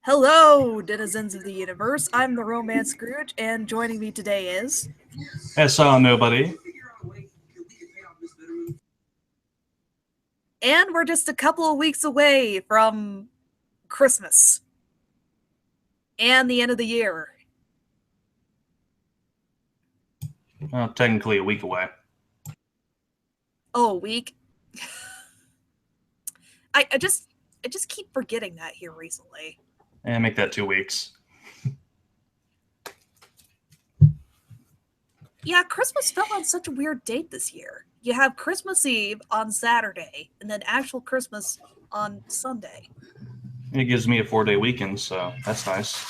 Hello, denizens of the universe. I'm the Romance Scrooge, and joining me today is... I saw nobody. And we're just a couple of weeks away from Christmas. And the end of the year. Well, technically a week away. Oh, a week? I just keep forgetting that here recently. And make that 2 weeks. Yeah, Christmas fell on such a weird date this year. You have Christmas Eve on Saturday, and then actual Christmas on Sunday. And it gives me a 4-day weekend, so that's nice.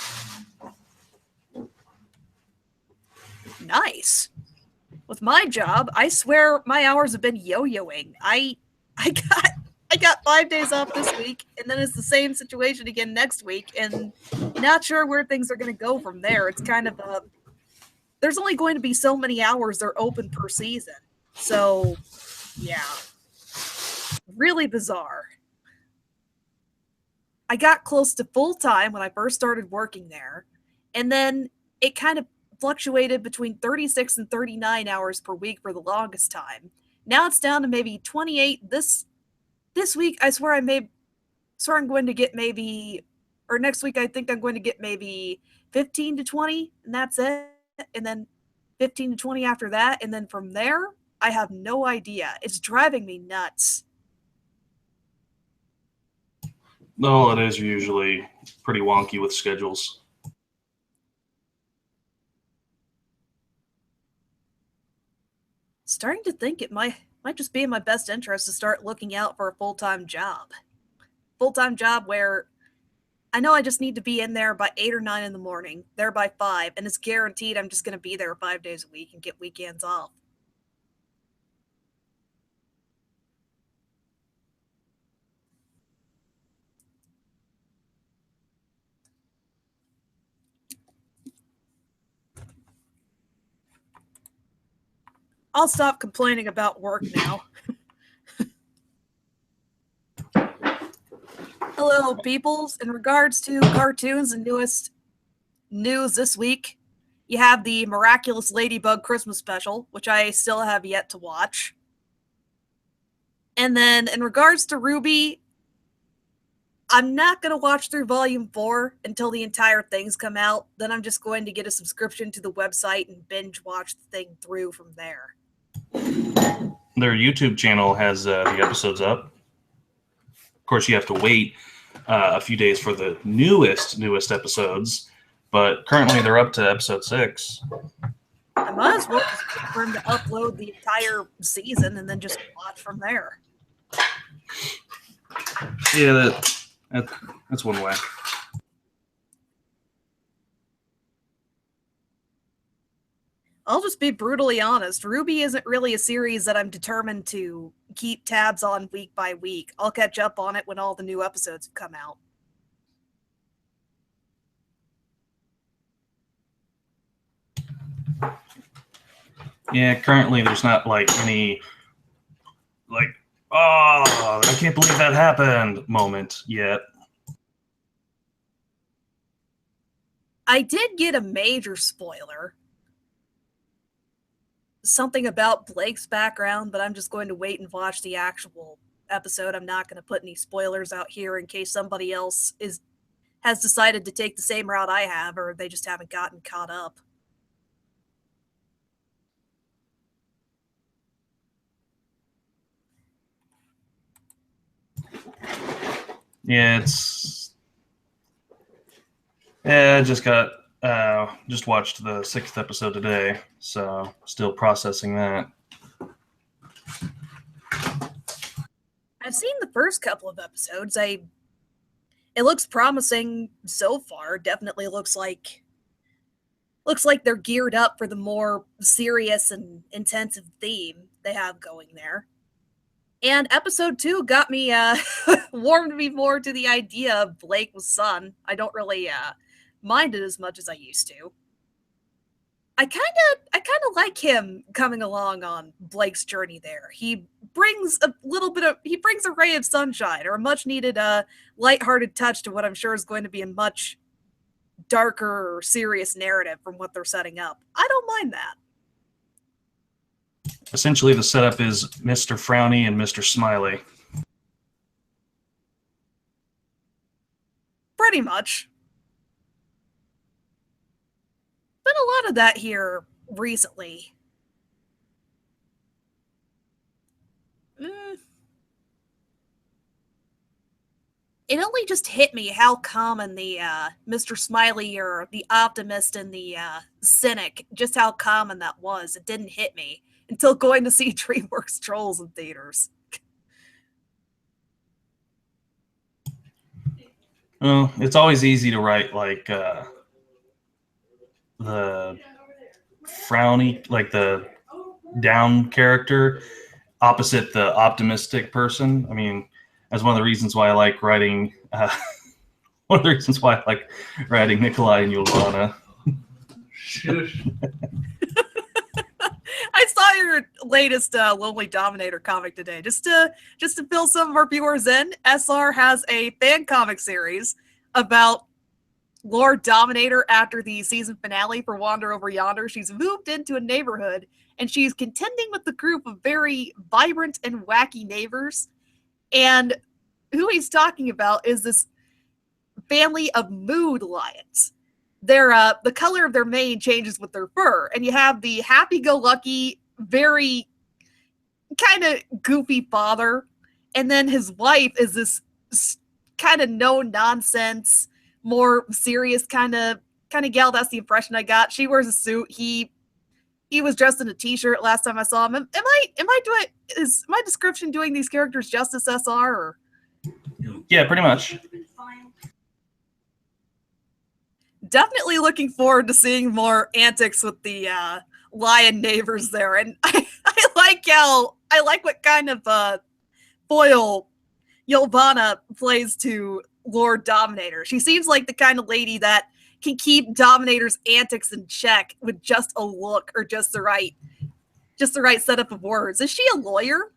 Nice. With my job, I swear my hours have been yo-yoing. I got 5 days off this week, and then it's the same situation again next week, and not sure where things are going to go from there. It's kind of a... There's only going to be so many hours they're open per season. So, yeah. Really bizarre. I got close to full-time when I first started working there, and then it kind of fluctuated between 36 and 39 hours per week for the longest time. Now it's down to maybe 28. This week, I swear I'm going to get maybe, or next week I think I'm going to get maybe 15 to 20, and that's it. And then 15 to 20 after that, and then from there, I have no idea. It's driving me nuts. The holidays are usually pretty wonky with schedules. Starting to think it might just be in my best interest to start looking out for a full-time job. Full-time job where I know I just need to be in there by 8 or 9 in the morning, there by 5, and it's guaranteed I'm just going to be there 5 days a week and get weekends off. I'll stop complaining about work now. Hello, peoples. In regards to cartoons and newest news this week, you have the Miraculous Ladybug Christmas special, which I still have yet to watch. And then in regards to Ruby, I'm not going to watch through Volume 4 until the entire thing's come out. Then I'm just going to get a subscription to the website and binge watch the thing through from there. Their YouTube channel has the episodes up. Of course, you have to wait a few days for the newest episodes, but currently they're up to episode 6. I might as well just wait for him to upload the entire season and then just watch from there. Yeah, that's one way. I'll just be brutally honest. Ruby isn't really a series that I'm determined to keep tabs on week by week. I'll catch up on it when all the new episodes have come out. Yeah, currently there's not any oh, I can't believe that happened moment yet. I did get a major spoiler. Something about Blake's background, but I'm just going to wait and watch the actual episode. I'm not going to put any spoilers out here in case somebody else has decided to take the same route I have, or they just haven't gotten caught up. Yeah, I just watched the 6th episode today, so still processing that. I've seen the first couple of episodes. It looks promising so far. Definitely looks like they're geared up for the more serious and intensive theme they have going there. And episode 2 got me warmed me more to the idea of Blake with son. I don't really mind it as much as I used to. I kind of like him coming along on Blake's journey there. He brings a ray of sunshine, or a much needed lighthearted touch to what I'm sure is going to be a much darker or serious narrative from what they're setting up. I don't mind that. Essentially, the setup is Mr. Frowny and Mr. Smiley. Pretty much. Been a lot of that here recently. It only just hit me how common the Mr. Smiley, or the optimist and the cynic, just how common that was. It didn't hit me until going to see DreamWorks Trolls in theaters. Well, it's always easy to write like the frowny, like the down character opposite the optimistic person. I mean, that's one of the reasons why I like writing. One of the reasons why I like writing Nikolai and Yolana. Shush. I saw your latest Lonely Dominator comic today. Just to fill some of our viewers in, SR has a fan comic series about Lord Dominator after the season finale for Wander Over Yonder. She's moved into a neighborhood, and she's contending with a group of very vibrant and wacky neighbors. And who he's talking about is this family of mood lions. The color of their mane changes with their fur, and you have the happy-go-lucky, very kind of goofy father, and then his wife is this kind of no-nonsense, more serious kind of gal. That's the impression I got. She wears a suit. He was dressed in a t-shirt last time I saw him. Is my description doing these characters justice, SR? Or? Yeah, pretty much. Definitely looking forward to seeing more antics with the lion neighbors there, and I like what kind of foil Yolvana plays to Lord Dominator. She seems like the kind of lady that can keep Dominator's antics in check with just a look or just the right setup of words. Is she a lawyer?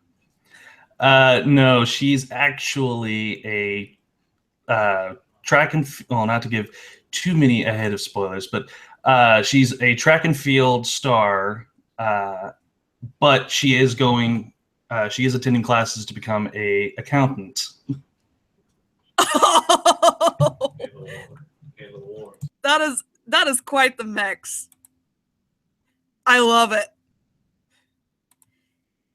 No, she's actually a track and well, not to give too many ahead of spoilers, but she's a track and field star, but she is attending classes to become a accountant. That is quite the mix. I love it.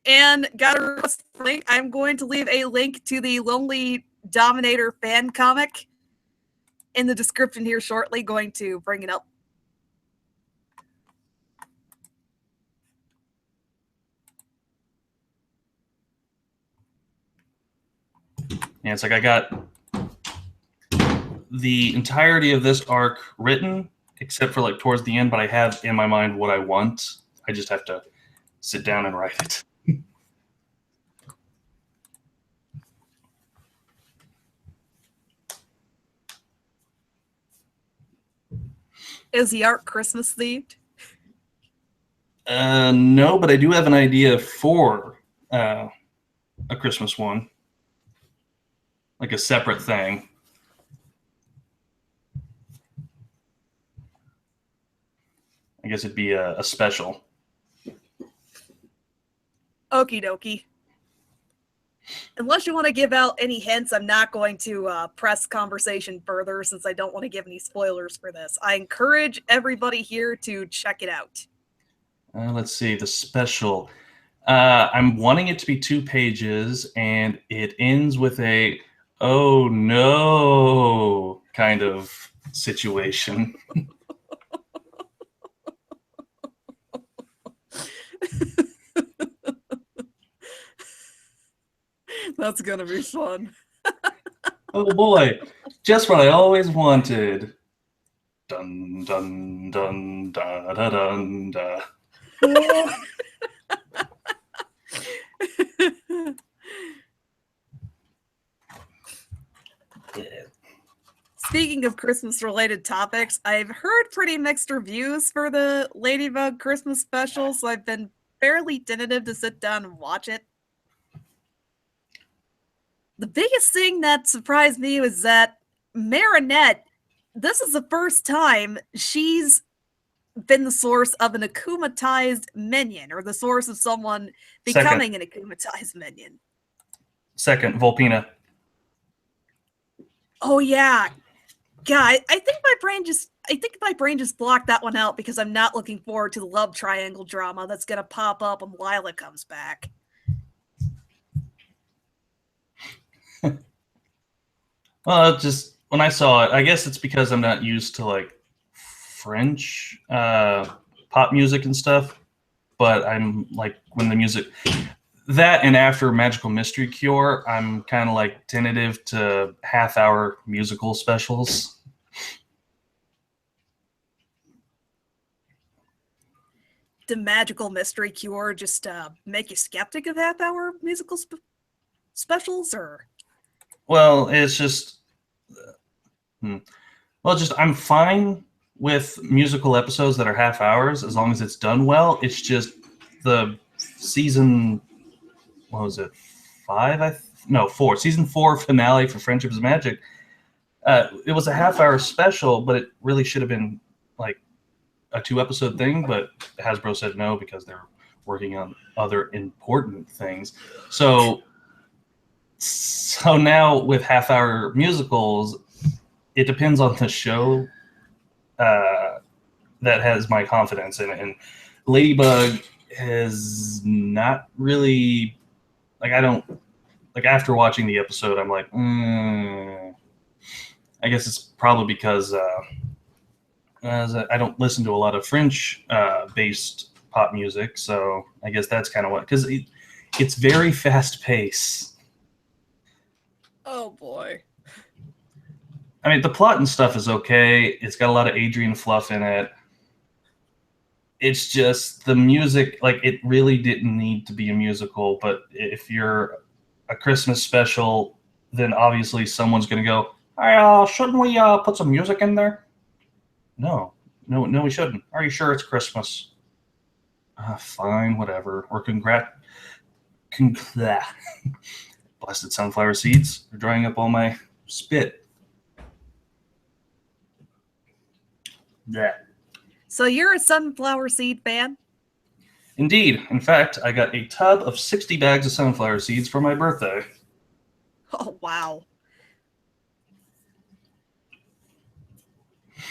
And got a link. I'm going to leave a link to the Lonely Dominator fan comic in the description here shortly. Going to bring it up. Yeah, it's like I got the entirety of this arc written, except for like towards the end, but I have in my mind what I want. I just have to sit down and write it. Is the art Christmas themed? No, but I do have an idea for a Christmas one, like a separate thing. I guess it'd be a special. Okie dokie. Unless you want to give out any hints, I'm not going to press conversation further since I don't want to give any spoilers for this. I encourage everybody here to check it out. Let's see, the special. I'm wanting it to be 2 pages, and it ends with a "oh no" kind of situation. That's gonna be fun. Oh boy, just what I always wanted. Dun dun dun da da dun da. Speaking of Christmas-related topics, I've heard pretty mixed reviews for the Ladybug Christmas special, so I've been fairly tentative to sit down and watch it. The biggest thing that surprised me was that Marinette, this is the first time she's been the source of an akumatized minion, or the source of someone becoming an akumatized minion. Second, Volpina. Oh yeah. God, I think my brain just blocked that one out because I'm not looking forward to the love triangle drama that's gonna pop up when Lila comes back. Well, just when I saw it, I guess it's because I'm not used to like French pop music and stuff. But I'm like, when the music, that and after Magical Mystery Cure, I'm kind of like tentative to half-hour musical specials. The Magical Mystery Cure just make you skeptic of half-hour musical specials, or? Well, it's just, I'm fine with musical episodes that are half hours as long as it's done well. It's just the season, what was it, 4, season 4 finale for Friendship is Magic. It was a half-hour special, but it really should have been like a 2-episode thing, but Hasbro said no because they're working on other important things. So now with half-hour musicals, it depends on the show that has my confidence in it. And Ladybug has not really, like, I don't, like, after watching the episode, I'm like, I guess it's probably because I don't listen to a lot of French-based pop music, so I guess that's kind of what, because it's very fast-paced. Oh boy. I mean, the plot and stuff is okay. It's got a lot of Adrian fluff in it. It's just the music, like, it really didn't need to be a musical, but if you're a Christmas special, then obviously someone's going to go, hey, shouldn't we put some music in there? No, we shouldn't. Are you sure it's Christmas? Fine, whatever. Or Blessed sunflower seeds. They're drying up all my spit. Yeah. So you're a sunflower seed fan? Indeed. In fact, I got a tub of 60 bags of sunflower seeds for my birthday. Oh, wow.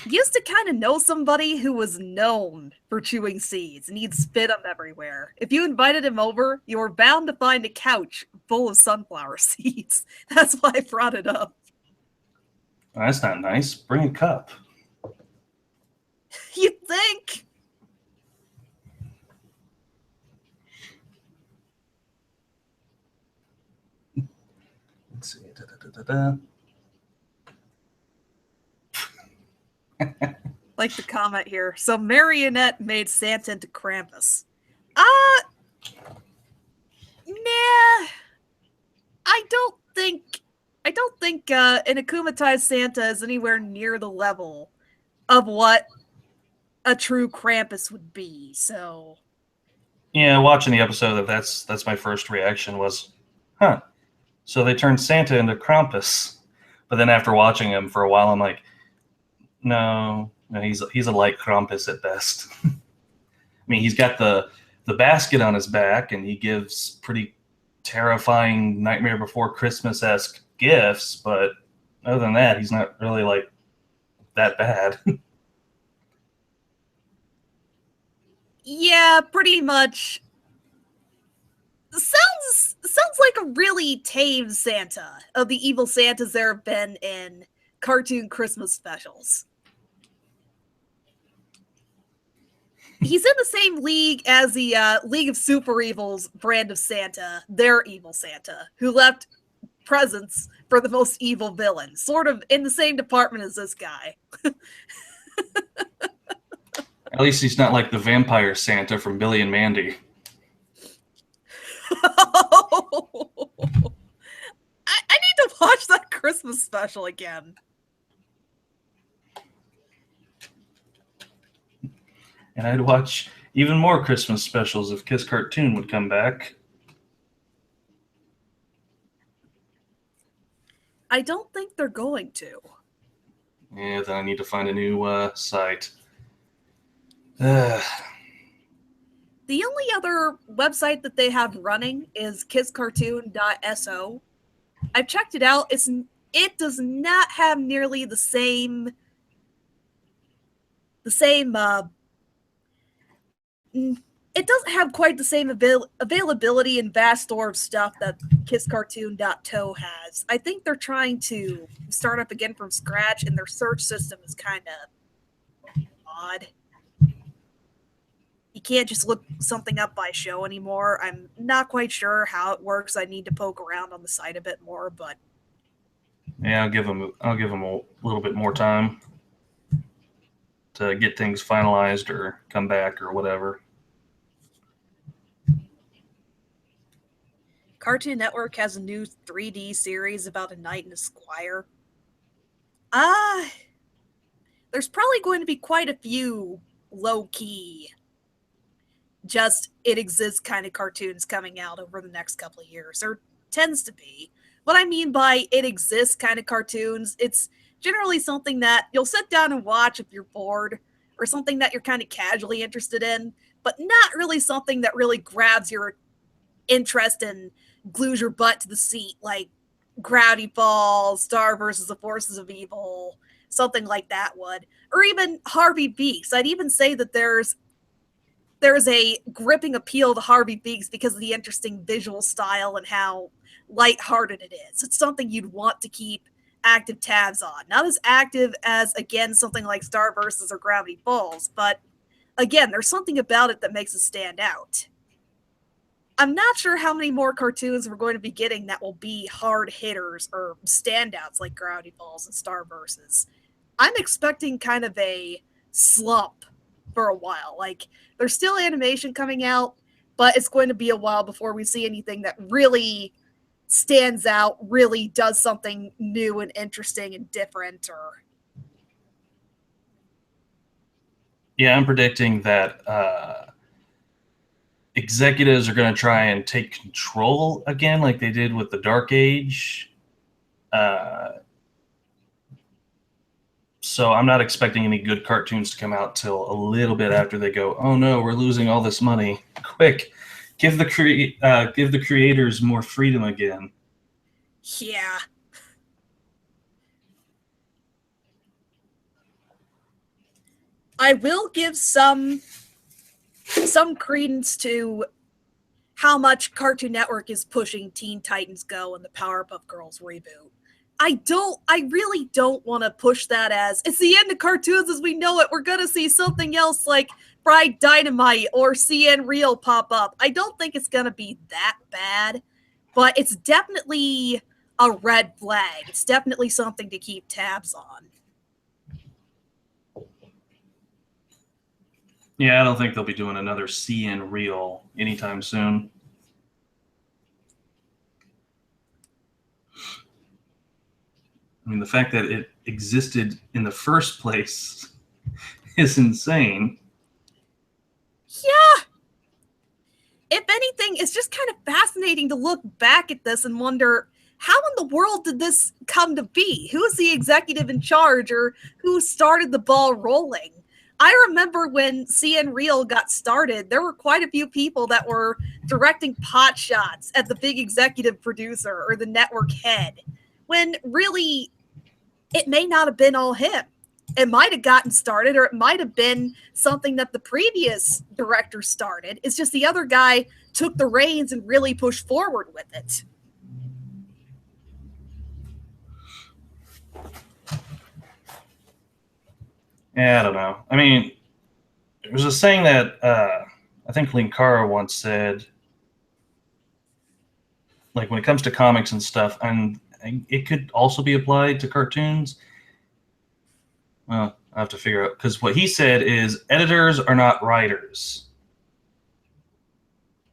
Used to kind of know somebody who was known for chewing seeds, and he'd spit them everywhere. If you invited him over, you were bound to find a couch full of sunflower seeds. That's why I brought it up. Oh, that's not nice. Bring a cup. You'd think. Let's see. Like the comment here. So Marionette made Santa into Krampus. Nah. I don't think an akumatized Santa is anywhere near the level of what a true Krampus would be. So Yeah, watching the episode, that's my first reaction was, huh. So they turned Santa into Krampus. But then after watching him for a while, I'm like, no, he's a light Krampus at best. I mean, he's got the basket on his back, and he gives pretty terrifying Nightmare Before Christmas-esque gifts, but other than that, he's not really like that bad. yeah, pretty much. Sounds like a really tame Santa of the evil Santas there have been in cartoon Christmas specials. He's in the same league as the League of Super Evils brand of Santa, their evil Santa, who left presents for the most evil villain, sort of in the same department as this guy. At least he's not like the vampire Santa from Billy and Mandy. I need to watch that Christmas special again. And I'd watch even more Christmas specials if Kiss Cartoon would come back. I don't think they're going to. Yeah, then I need to find a new site. Uh, The only other website that they have running is kisscartoon.so. I've checked it out. It does not have nearly the same it doesn't have quite the same availability and vast store of stuff that kisscartoon.to has. I think they're trying to start up again from scratch, and their search system is kind of odd. You can't just look something up by show anymore. I'm not quite sure how it works. I need to poke around on the site a bit more, but yeah, I'll give them a little bit more time to get things finalized or come back or whatever. Cartoon Network has a new 3D series about a knight and a squire. There's probably going to be quite a few low-key, just it exists kind of cartoons coming out over the next couple of years. There tends to be. What I mean by it exists kind of cartoons, it's generally something that you'll sit down and watch if you're bored, or something that you're kind of casually interested in, but not really something that really grabs your interest and glues your butt to the seat, like Gravity Falls, Star versus the Forces of Evil, something like that would. Or even Harvey Beaks. I'd even say that there's a gripping appeal to Harvey Beaks because of the interesting visual style and how lighthearted it is. It's something you'd want to keep active tabs on. Not as active as, again, something like Star versus or Gravity Falls, but again, there's something about it that makes it stand out. I'm not sure how many more cartoons we're going to be getting that will be hard hitters or standouts like Gravity Falls and Star versus. I'm expecting kind of a slump for a while. Like, there's still animation coming out, but it's going to be a while before we see anything that really stands out, really does something new and interesting and different. Or Yeah, I'm predicting that executives are going to try and take control again, like they did with the Dark Age. So I'm not expecting any good cartoons to come out till a little bit after they go, oh no, we're losing all this money. Quick, give the creators more freedom again. yeah. I will give some credence to how much Cartoon Network is pushing Teen Titans Go and the Powerpuff Girls reboot. I really don't want to push that as it's the end of cartoons as we know it. We're going to see something else like Fried Dynamite or CN Real pop up. I don't think it's going to be that bad, but it's definitely a red flag. It's definitely something to keep tabs on. Yeah, I don't think they'll be doing another CN Real anytime soon. I mean, the fact that it existed in the first place is insane. Yeah. If anything, it's just kind of fascinating to look back at this and wonder, how in the world did this come to be? Who is the executive in charge, or who started the ball rolling? I remember when CN Real got started, there were quite a few people that were directing pot shots at the big executive producer or the network head, when really it may not have been all him. It might have gotten started, or it might have been something that the previous director started. It's just the other guy took the reins and really pushed forward with it. Yeah, I don't know. I mean, there was a saying that I think Linkara once said, like when it comes to comics and stuff, and it could also be applied to cartoons. Well, I have to figure out, because what he said is editors are not writers.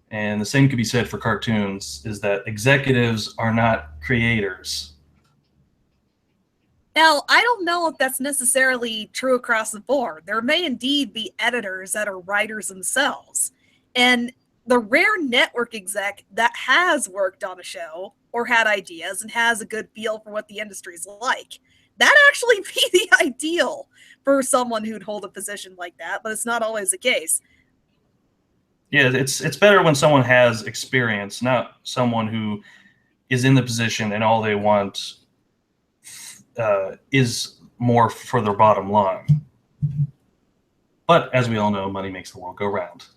And the same could be said for cartoons, is that executives are not creators. Now, I don't know if that's necessarily true across the board. There may indeed be editors that are writers themselves. And the rare network exec that has worked on a show or had ideas and has a good feel for what the industry's like, that actually be the ideal for someone who'd hold a position like that, but it's not always the case. Yeah, it's better when someone has experience, not someone who is in the position and all they want is more for their bottom line. But as we all know, money makes the world go round.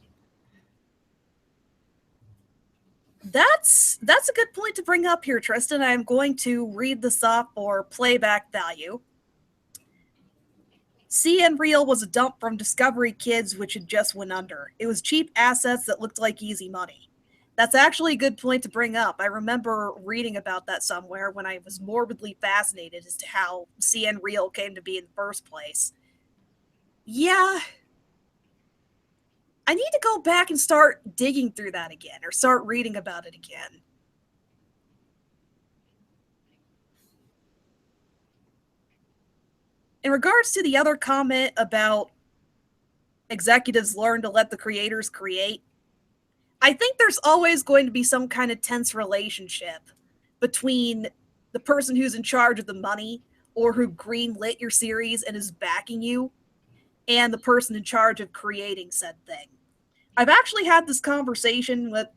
That's a good point to bring up here, Tristan. I'm going to read this off for playback value. CN Real was a dump from Discovery Kids, which had just went under. It was cheap assets that looked like easy money. That's actually a good point to bring up. I remember reading about that somewhere when I was morbidly fascinated as to how CN Real came to be in the first place. Yeah, I need to go back and start digging through that again, or start reading about it again. In regards to the other comment about executives learn to let the creators create, I think there's always going to be some kind of tense relationship between the person who's in charge of the money or who greenlit your series and is backing you and the person in charge of creating said thing. I've actually had this conversation with,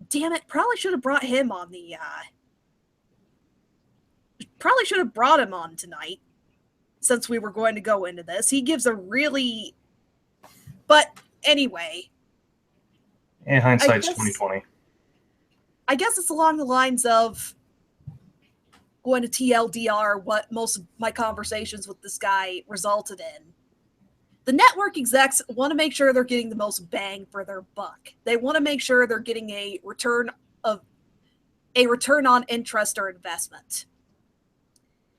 damn it, probably should have brought him on probably should have brought him on tonight since we were going to go into this. He gives a really, but anyway. And hindsight's 2020. I guess it's along the lines of going to TLDR, what most of my conversations with this guy resulted in. The network execs want to make sure they're getting the most bang for their buck. They want to make sure they're getting a return on interest or investment.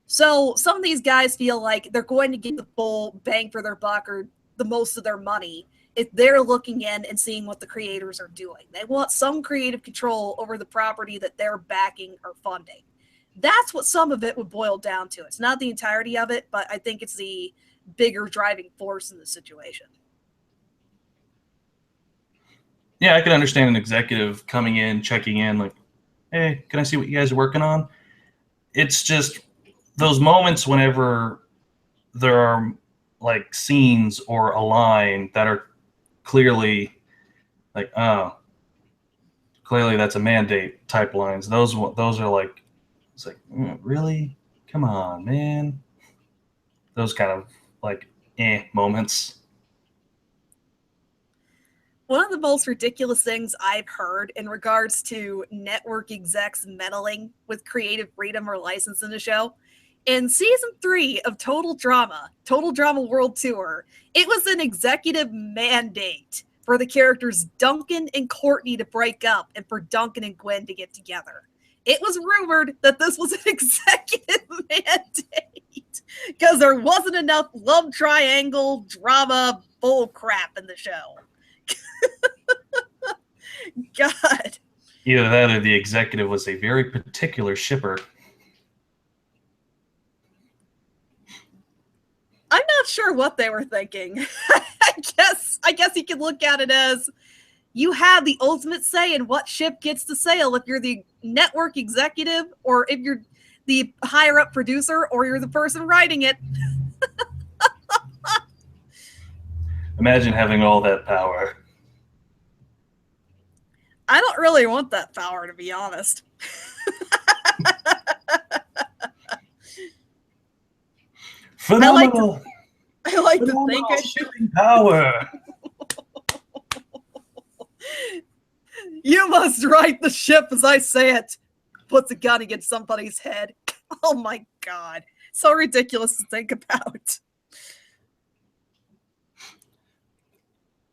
So some of these guys feel like they're going to get the full bang for their buck or the most of their money if they're looking in and seeing what the creators are doing. They want some creative control over the property that they're backing or funding. That's what some of it would boil down to. It's not the entirety of it, but I think it's the bigger driving force in the situation. Yeah, I can understand an executive coming in, checking in, like, hey, can I see what you guys are working on? It's just those moments whenever there are like scenes or a line that are clearly like, oh, clearly that's a mandate type lines. Those are like, it's like, really? Come on, man. Those kind of like moments. One of the most ridiculous things I've heard in regards to network execs meddling with creative freedom or license in the show, in season 3 of Total Drama World Tour, it was an executive mandate for the characters Duncan and Courtney to break up and for Duncan and Gwen to get together. It was rumored that this was an executive mandate because there wasn't enough love triangle drama bull crap in the show. God. Either that or the executive was a very particular shipper. I'm not sure what they were thinking. I guess you could look at it as you have the ultimate say in what ship gets to sail if you're the network executive or if you're the higher up producer or you're the person writing it. Imagine having all that power. I don't really want that power, to be honest. Phenomenal. I like to think I shipping power. You must right the ship as I say it. Puts a gun against somebody's head. Oh my god. So ridiculous to think about.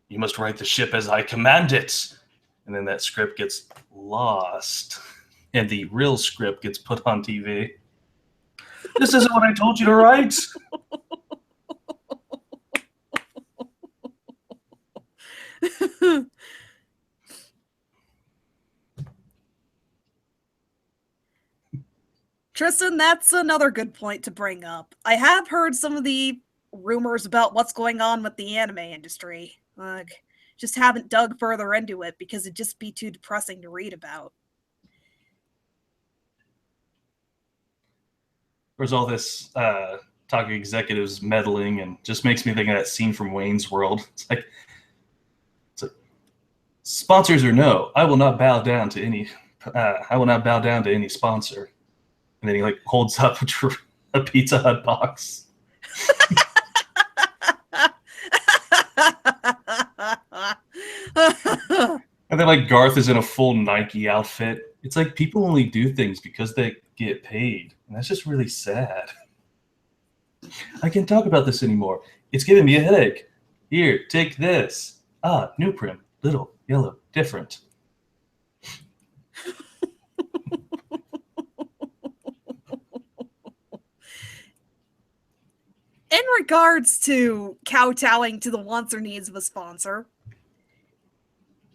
You must right the ship as I command it. And then that script gets lost. And the real script gets put on TV. This isn't what I told you to write. Tristan, that's another good point to bring up. I have heard some of the rumors about what's going on with the anime industry. Just haven't dug further into it because it'd just be too depressing to read about. There's all this talk of executives meddling, and just makes me think of that scene from Wayne's World. It's like sponsors or no, I will not bow down to any. I will not bow down to any sponsor. And then he like holds up a Pizza Hut box. And then like Garth is in a full Nike outfit. It's like people only do things because they get paid. And that's just really sad. I can't talk about this anymore. It's giving me a headache. Here, take this. Ah, new print. Little, yellow, different. In regards to kowtowing to the wants or needs of a sponsor,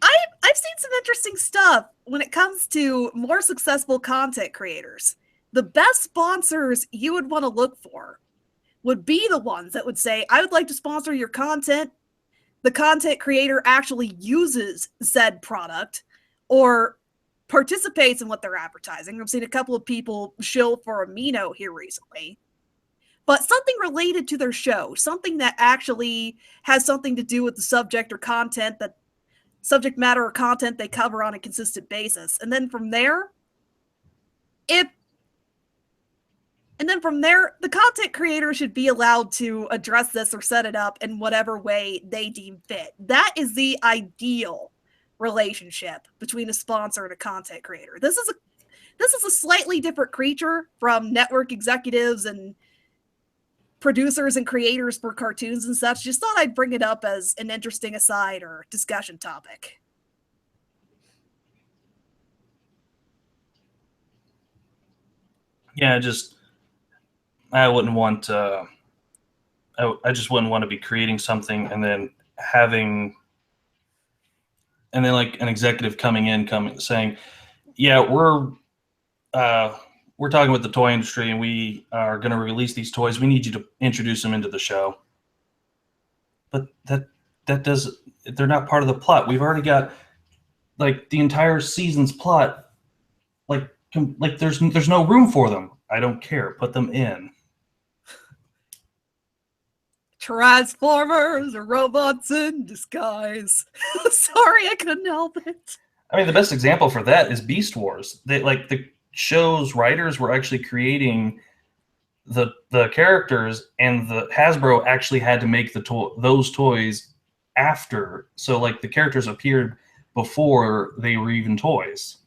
I've seen some interesting stuff when it comes to more successful content creators. The best sponsors you would want to look for would be the ones that would say, I would like to sponsor your content. The content creator actually uses said product or participates in what they're advertising. I've seen a couple of people shill for Amino here recently. But something related to their show, something that actually has something to do with the subject or content, that subject matter or content they cover on a consistent basis. And then from there, the content creator should be allowed to address this or set it up in whatever way they deem fit. That is the ideal relationship between a sponsor and a content creator. This is a slightly different creature from network executives and producers and creators for cartoons and such. Just thought I'd bring it up as an interesting aside or discussion topic. Yeah, I wouldn't want I just wouldn't want to be creating something and then like an executive coming saying, yeah, we're talking with the toy industry and we are going to release these toys. We need you to introduce them into the show. But they're not part of the plot. We've already got like the entire season's plot. Like there's no room for them. I don't care. Put them in. Transformers are robots in disguise. Sorry, I couldn't help it. I mean, the best example for that is Beast Wars. The show's writers were actually creating the characters, and the Hasbro actually had to make those toys after. So like the characters appeared before they were even toys.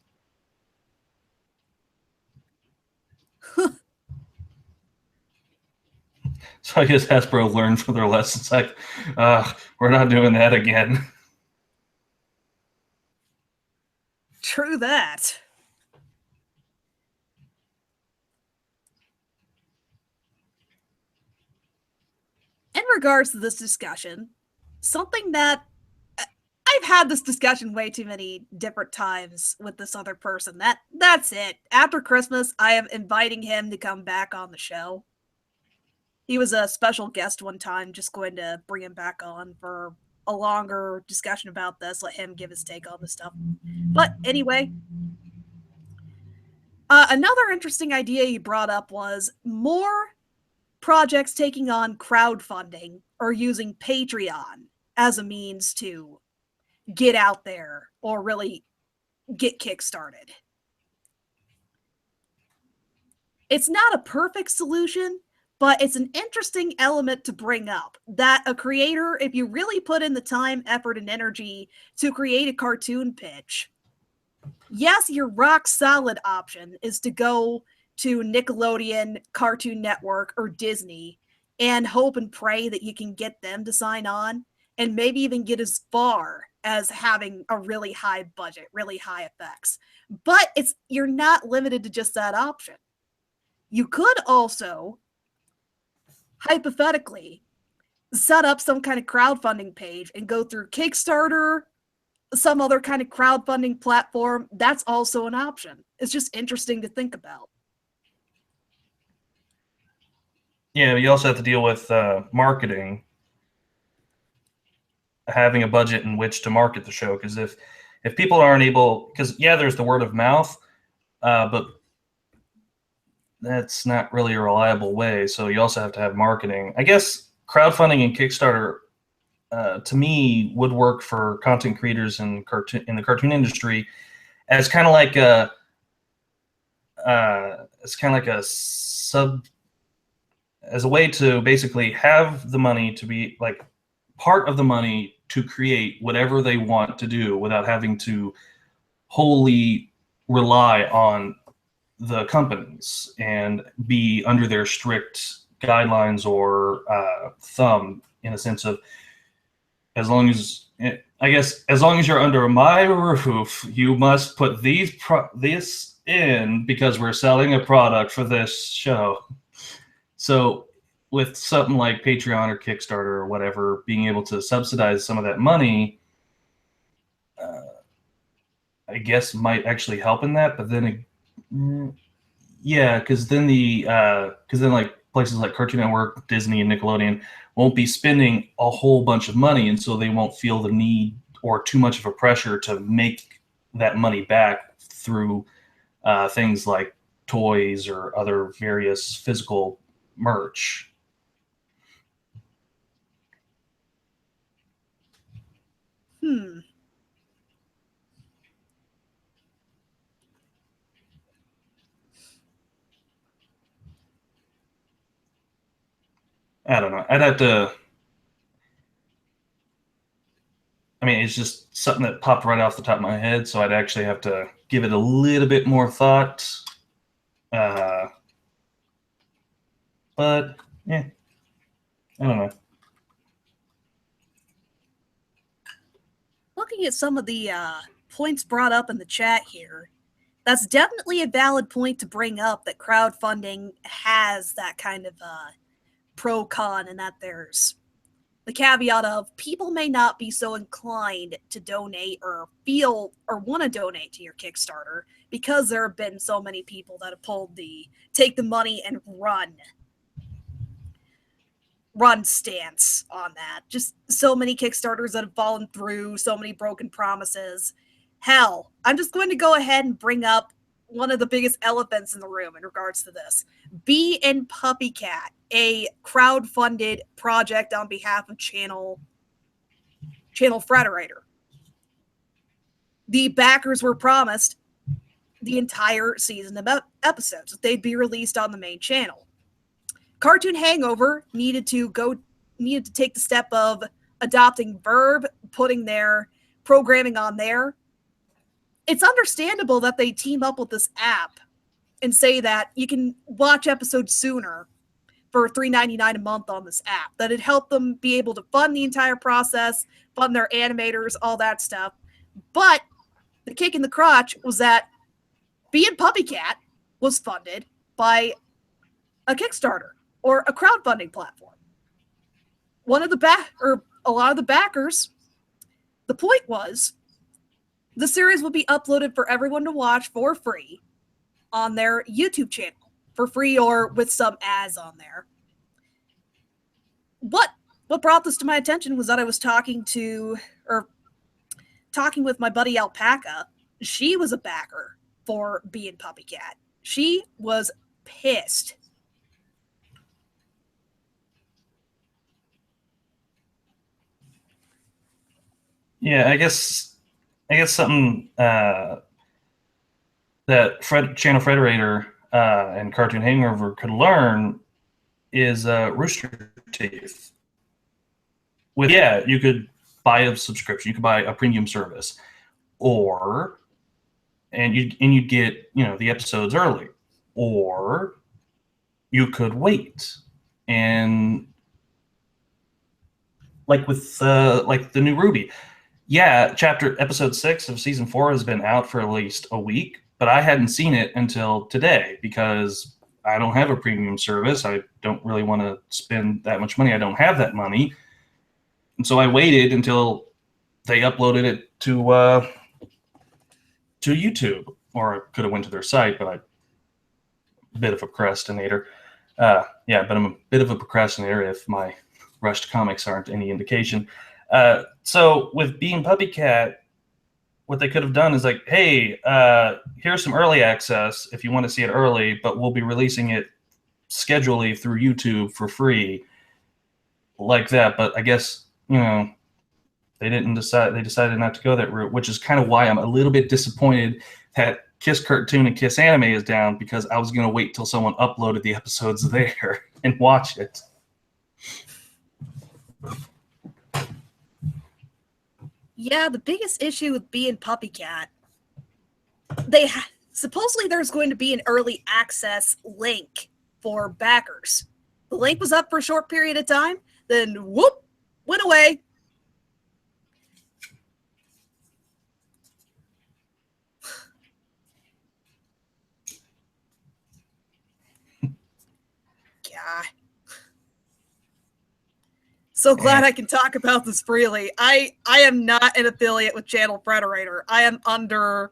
So I guess Hasbro learned from their lessons. Like, we're not doing that again. True that. In regards to this discussion, something that I've had this discussion way too many different times with this other person. That's it. After Christmas, I am inviting him to come back on the show. He was a special guest one time, just going to bring him back on for a longer discussion about this, let him give his take on the stuff. But anyway, another interesting idea you brought up was more projects taking on crowdfunding or using Patreon as a means to get out there or really get kickstarted. It's not a perfect solution, but it's an interesting element to bring up, that a creator, if you really put in the time, effort, and energy to create a cartoon pitch, yes, your rock solid option is to go to Nickelodeon, Cartoon Network, or Disney and hope and pray that you can get them to sign on, and maybe even get as far as having a really high budget, really high effects. But you're not limited to just that option. You could also, hypothetically, set up some kind of crowdfunding page and go through Kickstarter, some other kind of crowdfunding platform. That's also an option. It's just interesting to think about. Yeah, but you also have to deal with marketing, having a budget in which to market the show. Because if people aren't able, because yeah, there's the word of mouth, but that's not really a reliable way. So you also have to have marketing. I guess crowdfunding and Kickstarter, to me, would work for content creators in the cartoon industry as kind of like a sub, as a way to basically have the money to be like part of the money to create whatever they want to do without having to wholly rely on the companies and be under their strict guidelines or thumb, in a sense of, as long as, I guess, as long as you're under my roof, you must put this in because we're selling a product for this show. So with something like Patreon or Kickstarter or whatever, being able to subsidize some of that money, I guess might actually help in that. But then, yeah, because then like places like Cartoon Network, Disney, and Nickelodeon won't be spending a whole bunch of money, and so they won't feel the need or too much of a pressure to make that money back through things like toys or other various physical merch. I don't know. I'd have to. I mean, it's just something that popped right off the top of my head, so I'd actually have to give it a little bit more thought. But yeah, I don't know. Looking at some of the points brought up in the chat here, that's definitely a valid point to bring up, that crowdfunding has that kind of pro-con, and that there's the caveat of people may not be so inclined to donate or feel or want to donate to your Kickstarter because there have been so many people that have pulled the take the money and run stance on that. Just so many Kickstarters that have fallen through, so many broken promises. Hell, I'm just going to go ahead and bring up one of the biggest elephants in the room in regards to this. Bee and Puppycat, a crowd-funded project on behalf of Channel Frederator. The backers were promised the entire season of episodes that they'd be released on the main channel. Cartoon Hangover needed to take the step of adopting Verb, putting their programming on there. It's understandable that they team up with this app and say that you can watch episodes sooner for $3.99 a month on this app. That it helped them be able to fund the entire process, fund their animators, all that stuff. But the kick in the crotch was that Bee and Puppycat was funded by a Kickstarter or a crowdfunding platform. A lot of the backers, the point was the series will be uploaded for everyone to watch for free on their YouTube channel, for free or with some ads on there. What brought this to my attention was that I was talking with my buddy Alpaca. She was a backer for Bee and Puppycat. She was pissed. Yeah, I guess something that Channel Frederator and Cartoon Hangover could learn is Rooster Teeth. You could buy a subscription, you could buy a premium service, and you'd get the episodes early, or you could wait, and like with like the new Ruby. Yeah, episode 6 of season 4 has been out for at least a week, but I hadn't seen it until today because I don't have a premium service. I don't really want to spend that much money. I don't have that money. And so I waited until they uploaded it to YouTube, or I could have went to their site, but I'm a bit of a procrastinator. Yeah, but I'm a bit of a procrastinator if my rushed comics aren't any indication. So with Bee and Puppycat, what they could have done is like, hey, here's some early access if you want to see it early, but we'll be releasing it schedulely through YouTube for free, like that. But I guess, they didn't decide. They decided not to go that route, which is kind of why I'm a little bit disappointed that Kiss Cartoon and Kiss Anime is down, because I was going to wait till someone uploaded the episodes there and watch it. Yeah, the biggest issue with Bee and Puppycat, supposedly there's going to be an early access link for backers. The link was up for a short period of time, then whoop, went away. God. So glad I can talk about this freely. I am not an affiliate with Channel Frederator. I am under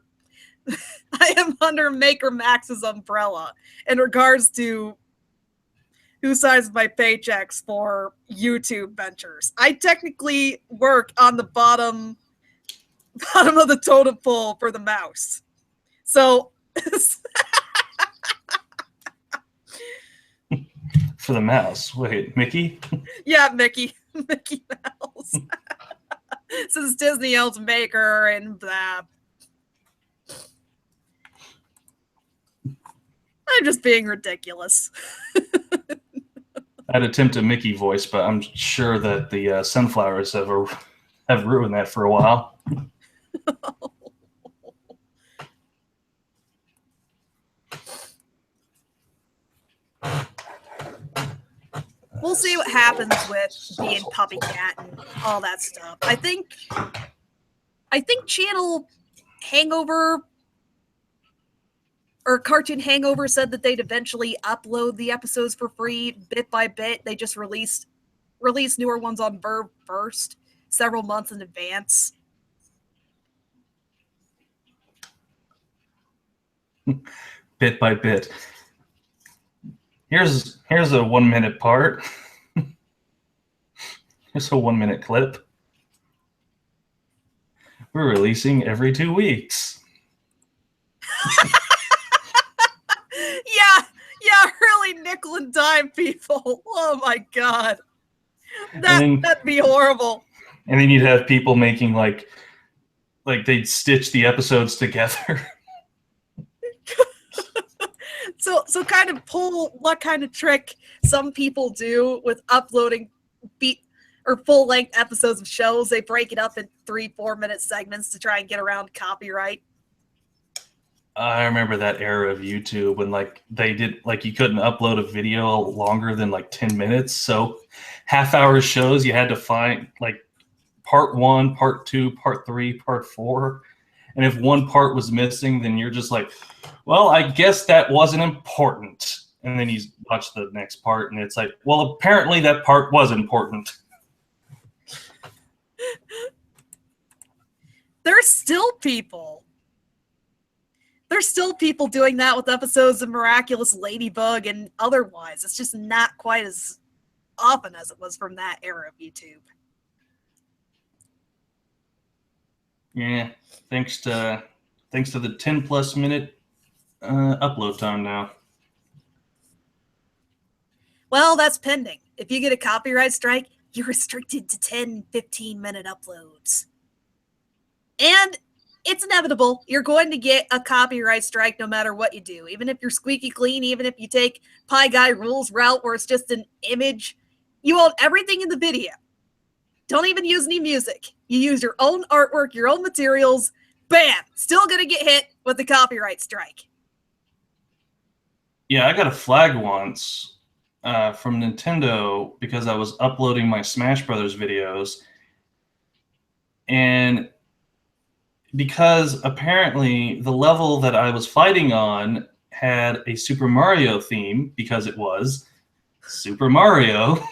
Maker Max's umbrella in regards to who signs my paychecks for YouTube ventures. I technically work on the bottom of the totem pole for the mouse. So For the mouse. Wait, Mickey? yeah, Mickey Mouse. Since Disney owns Maker and blah. I'm just being ridiculous. I'd attempt a Mickey voice, but I'm sure that the sunflowers have ruined that for a while. We'll see what happens with Bee and Puppycat and all that stuff. I think Channel Hangover or Cartoon Hangover said that they'd eventually upload the episodes for free bit by bit. They just released newer ones on Verve first, several months in advance. Bit by bit. Here's a 1 minute part. Here's a 1 minute clip. We're releasing every 2 weeks. Yeah, really nickel and dime people. Oh my god. That'd be horrible. And then you'd have people making like they'd stitch the episodes together. So kind of pull what kind of trick some people do with uploading full length episodes of shows. They break it up in 3-4 minute segments to try and get around copyright. I remember that era of YouTube when they did you couldn't upload a video longer than 10 minutes. So half-hour shows you had to find part 1, part 2, part 3, part 4. And if one part was missing, then you're just like, well, I guess that wasn't important. And then you watch the next part and it's like, well, apparently that part was important. There's still people doing that with episodes of Miraculous Ladybug and otherwise. It's just not quite as often as it was from that era of YouTube. Yeah, thanks to the 10+ minute upload time now. Well, that's pending. If you get a copyright strike, you're restricted to 10-15 minute uploads. And it's inevitable. You're going to get a copyright strike no matter what you do. Even if you're squeaky clean, even if you take Pie Guy Rules route where it's just an image, you own everything in the video. Don't even use any music. You use your own artwork, your own materials. Bam! Still gonna get hit with the copyright strike. Yeah, I got a flag once from Nintendo because I was uploading my Smash Brothers videos. And because apparently the level that I was fighting on had a Super Mario theme, because it was Super Mario.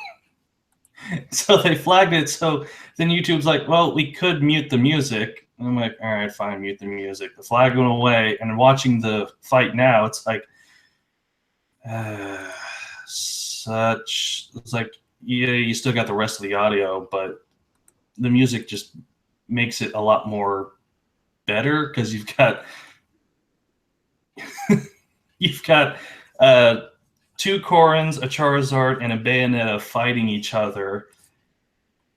So they flagged it. So then YouTube's like, well, we could mute the music. And I'm like, all right, fine, mute the music. The flag went away. And watching the fight now, it's like, such. It's like, yeah, you still got the rest of the audio, but the music just makes it a lot more better because you've got two Corins, a Charizard, and a Bayonetta fighting each other,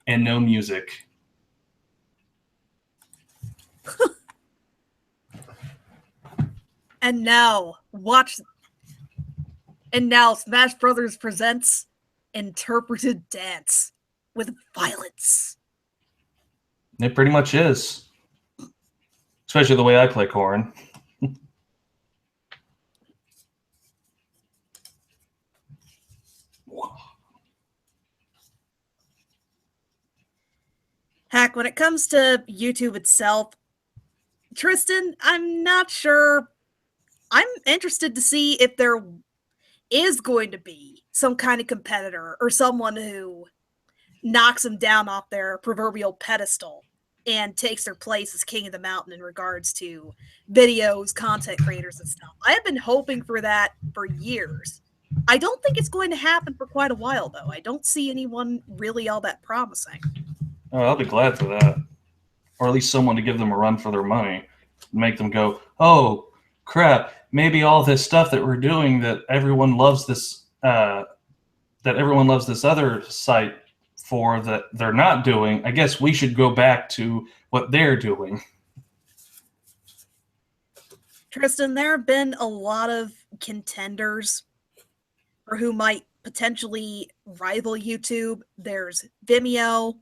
and no music. And now Smash Brothers presents Interpreted Dance with violence. It pretty much is. Especially the way I play Corrin. Heck, when it comes to YouTube itself, Tristan, I'm not sure. I'm interested to see if there is going to be some kind of competitor or someone who knocks them down off their proverbial pedestal and takes their place as king of the mountain in regards to videos, content creators, and stuff. I have been hoping for that for years. I don't think it's going to happen for quite a while, though. I don't see anyone really all that promising. Oh, I'll be glad for that. Or at least someone to give them a run for their money. Make them go, oh, crap, maybe all this stuff that we're doing that everyone loves this other site for that they're not doing, I guess we should go back to what they're doing. Tristan, there have been a lot of contenders for who might potentially rival YouTube. There's Vimeo,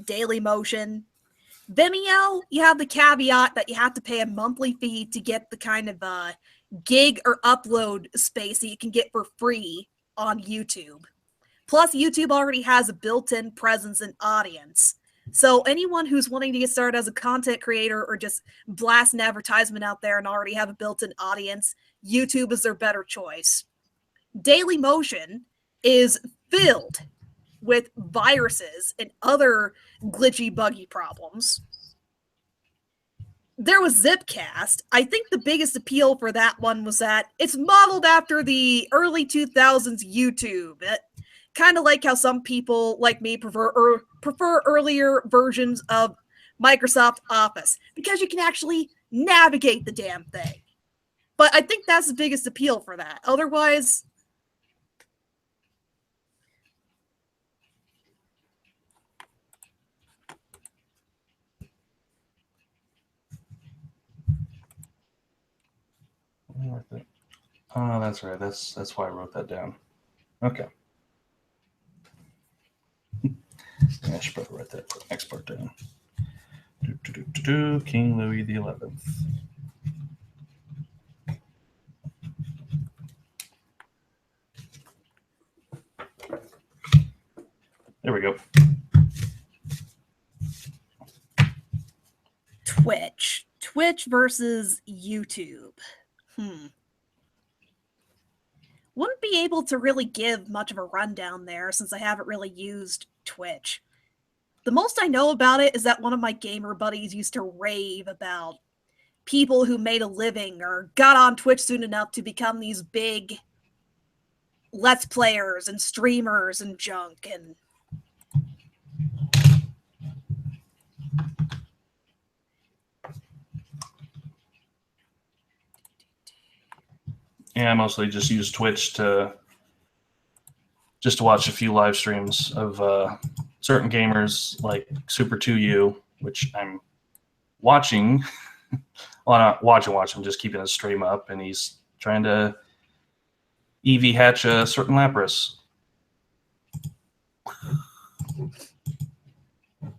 Dailymotion. Vimeo, you have the caveat that you have to pay a monthly fee to get the kind of gig or upload space that you can get for free on YouTube. Plus, YouTube already has a built-in presence and audience. So anyone who's wanting to get started as a content creator or just blast an advertisement out there and already have a built-in audience, YouTube is their better choice. Dailymotion is filled with viruses and other glitchy, buggy problems. There was Zipcast. I think the biggest appeal for that one was that it's modeled after the early 2000s YouTube. Kind of like how some people like me prefer earlier versions of Microsoft Office because you can actually navigate the damn thing. But I think that's the biggest appeal for that. Otherwise, oh, that's right. That's why I wrote that down. Okay. I should probably write that next part down. King Louis the 11th. There we go. Twitch versus YouTube. Wouldn't be able to really give much of a rundown there since I haven't really used Twitch. The most I know about it is that one of my gamer buddies used to rave about people who made a living or got on Twitch soon enough to become these big Let's Players and streamers and junk. And yeah, I mostly just use Twitch to watch a few live streams of certain gamers like Super 2U, which I'm watching. Well, not watching, I'm just keeping his stream up, and he's trying to EV hatch a certain Lapras.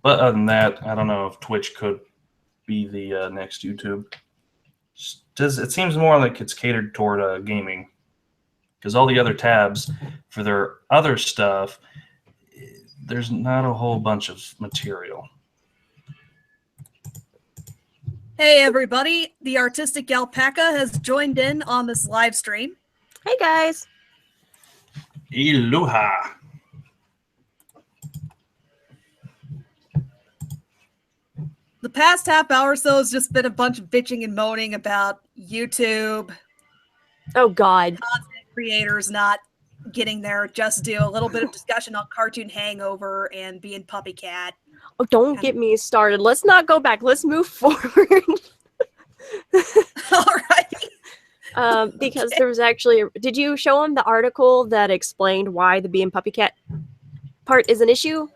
But other than that, I don't know if Twitch could be the next YouTube. It seems more like it's catered toward gaming, because all the other tabs for their other stuff, there's not a whole bunch of material. hey, everybody, the artistic Alpaca has joined in on this live stream. Hey, guys. Aloha. The past half hour or so has just been a bunch of bitching and moaning about YouTube, Oh, God. content creators not getting there. Just do a little bit of discussion on Cartoon Hangover and Bee and Puppycat. Oh, don't get me started. Let's not go back. Let's move forward. Alrighty. Because there was actually... Did you show him the article that explained why the Bee and Puppycat part is an issue?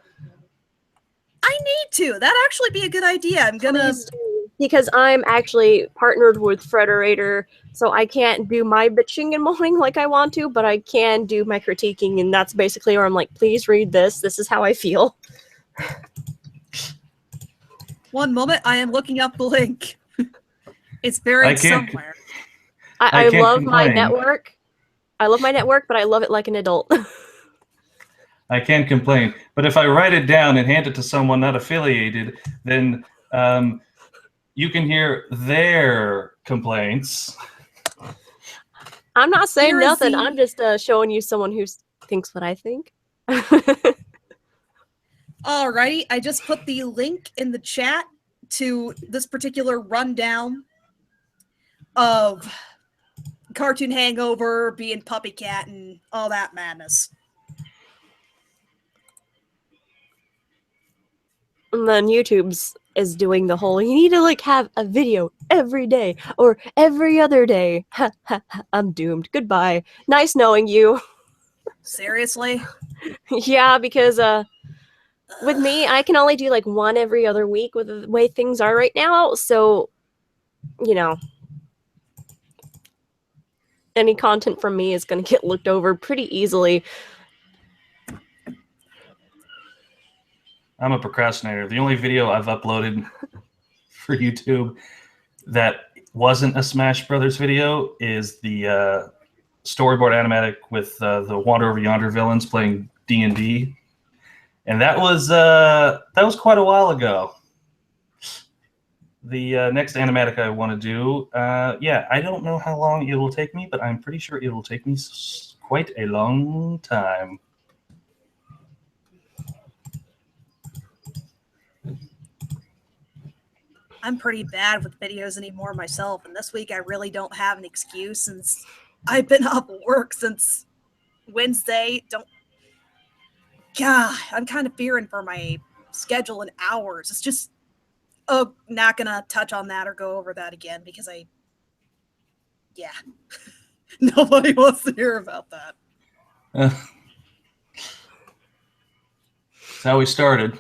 I need to. That'd actually be a good idea. I'm gonna... Please do. Because I'm actually partnered with Frederator, so I can't do my bitching and moaning like I want to, but I can do my critiquing, and that's basically where I'm like, please read this. This is how I feel. One moment, I am looking up the link. It's buried somewhere. I love complain. my network. I love my network, but I love it like an adult. I can't complain. But if I write it down and hand it to someone not affiliated, then you can hear their complaints. I'm not saying Here is nothing. the- I'm just showing you someone who thinks what I think. Alrighty, I just put the link in the chat to this particular rundown of Cartoon Hangover, Bee and Puppycat, and all that madness. And then YouTube's is doing the whole, you need to like have a video every day or every other day. I'm doomed. Goodbye. Nice knowing you. Seriously? Yeah, because with me, I can only do like one every other week with the way things are right now. So, you know, any content from me is going to get looked over pretty easily. I'm a procrastinator. The only video I've uploaded for YouTube that wasn't a Smash Brothers video is the storyboard animatic with the Wander Over Yonder villains playing D&D, and that was quite a while ago. The next animatic I want to do, yeah, I don't know how long it will take me, but I'm pretty sure it will take me quite a long time. I'm pretty bad with videos anymore myself, and this week I really don't have an excuse since I've been off work since Wednesday. God, I'm kind of fearing for my schedule and hours. It's just, not gonna touch on that or go over that again because yeah. Nobody wants to hear about that. That's how we started.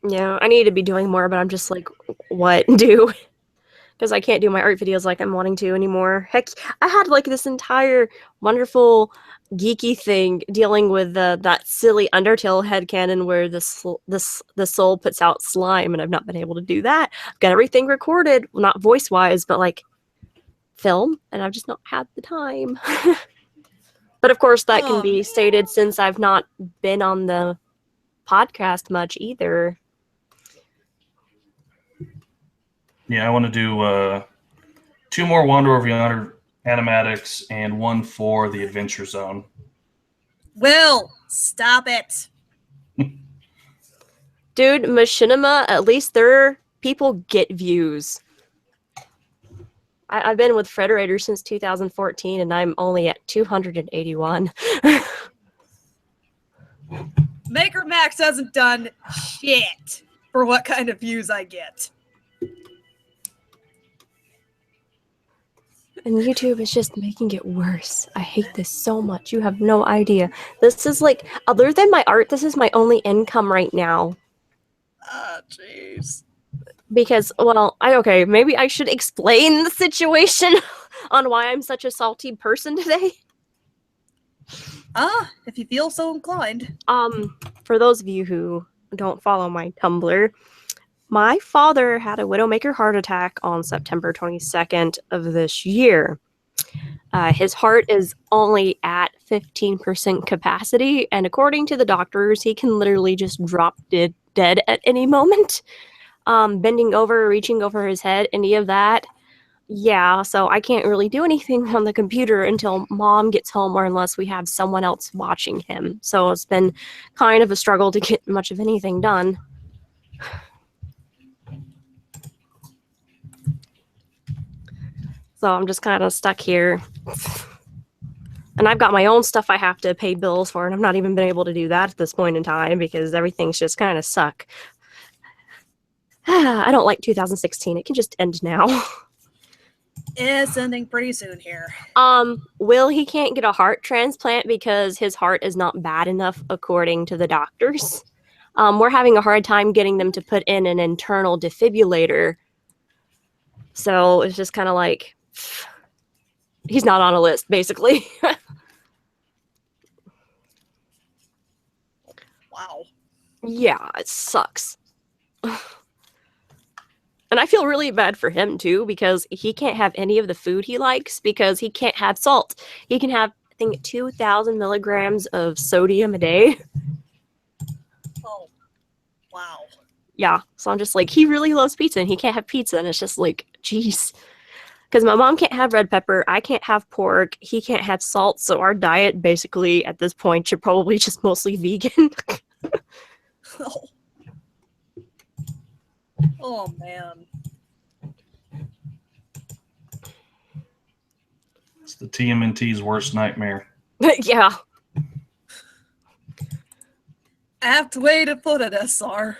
Yeah, I need to be doing more, but I'm just like, what do? Because I can't do my art videos like I'm wanting to anymore. Heck, I had like this entire wonderful geeky thing dealing with that silly Undertale headcanon where the soul puts out slime, and I've not been able to do that. I've got everything recorded, well, not voice-wise, but like film, and I've just not had the time. But of course, that can be stated since I've not been on the podcast much either. Yeah, I want to do 2 more Wander Over Yonder animatics and 1 for the Adventure Zone. Will, stop it. Dude, Machinima, at least their people get views. I've been with Frederator since 2014, and I'm only at 281. Maker Max hasn't done shit for what kind of views I get. And YouTube is just making it worse. I hate this so much. You have no idea. This is like, other than my art, this is my only income right now. Ah, jeez. Because, well, okay, maybe I should explain the situation on why I'm such a salty person today. If you feel so inclined. For those of you who don't follow my Tumblr, my father had a Widowmaker heart attack on September 22nd of this year. His heart is only at 15% capacity, and according to the doctors, he can literally just drop dead at any moment. Bending over, reaching over his head, any of that. Yeah, so I can't really do anything on the computer until Mom gets home or unless we have someone else watching him. So it's been kind of a struggle to get much of anything done. So I'm just kind of stuck here. And I've got my own stuff I have to pay bills for, and I've not even been able to do that at this point in time because everything's just kind of suck. I don't like 2016. It can just end now. It's ending pretty soon here. Will he can't get a heart transplant because his heart is not bad enough according to the doctors. We're having a hard time getting them to put in an internal defibrillator. So it's just kind of like he's not on a list, basically. Wow. Yeah, it sucks. And I feel really bad for him, too, because he can't have any of the food he likes because he can't have salt. He can have, I think, 2,000 milligrams of sodium a day. Oh, wow. Yeah, so I'm just like, he really loves pizza, and he can't have pizza, and it's just like, jeez. Because my mom can't have red pepper, I can't have pork, he can't have salt, so our diet, basically, at this point, should probably just mostly vegan. Oh. Oh, man. It's the TMNT's worst nightmare. Yeah. Apt way to put it, SR.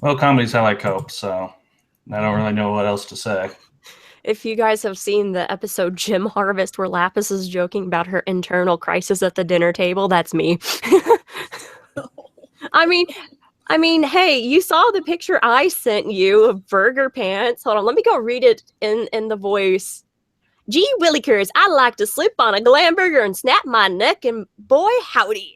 Well, comedy's how I cope, so I don't really know what else to say. If you guys have seen the episode Gym Harvest where Lapis is joking about her internal crisis at the dinner table, that's me. I mean, hey, you saw the picture I sent you of burger pants. Hold on, let me go read it in the voice. Gee willikers, I like to slip on a glam burger and snap my neck, and boy, howdy.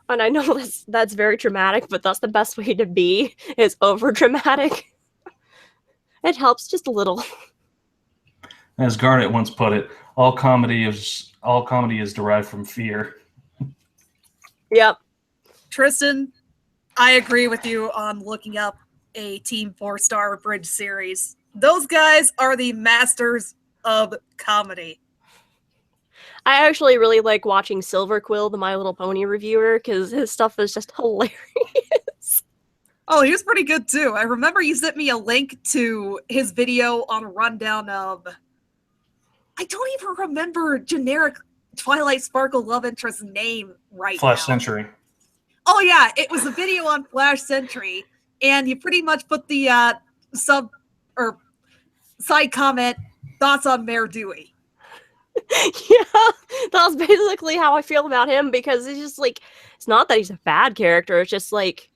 And I know that's very dramatic, but that's the best way to be, is over dramatic. It helps just a little. As Garnet once put it, all comedy is derived from fear. Yep. Tristan, I agree with you on looking up a Team 4-star bridge series. Those guys are the masters of comedy. I actually really like watching Silver Quill, the My Little Pony reviewer, because his stuff is just hilarious. Oh, he was pretty good too. I remember you sent me a link to his video on a rundown of... I don't even remember generic Twilight Sparkle love interest name right Flash now. Century. Oh yeah, it was a video on Flash Century, and you pretty much put the sub or side comment thoughts on Mayor Dewey. Yeah, that was basically how I feel about him, because it's just like, it's not that he's a bad character, it's just like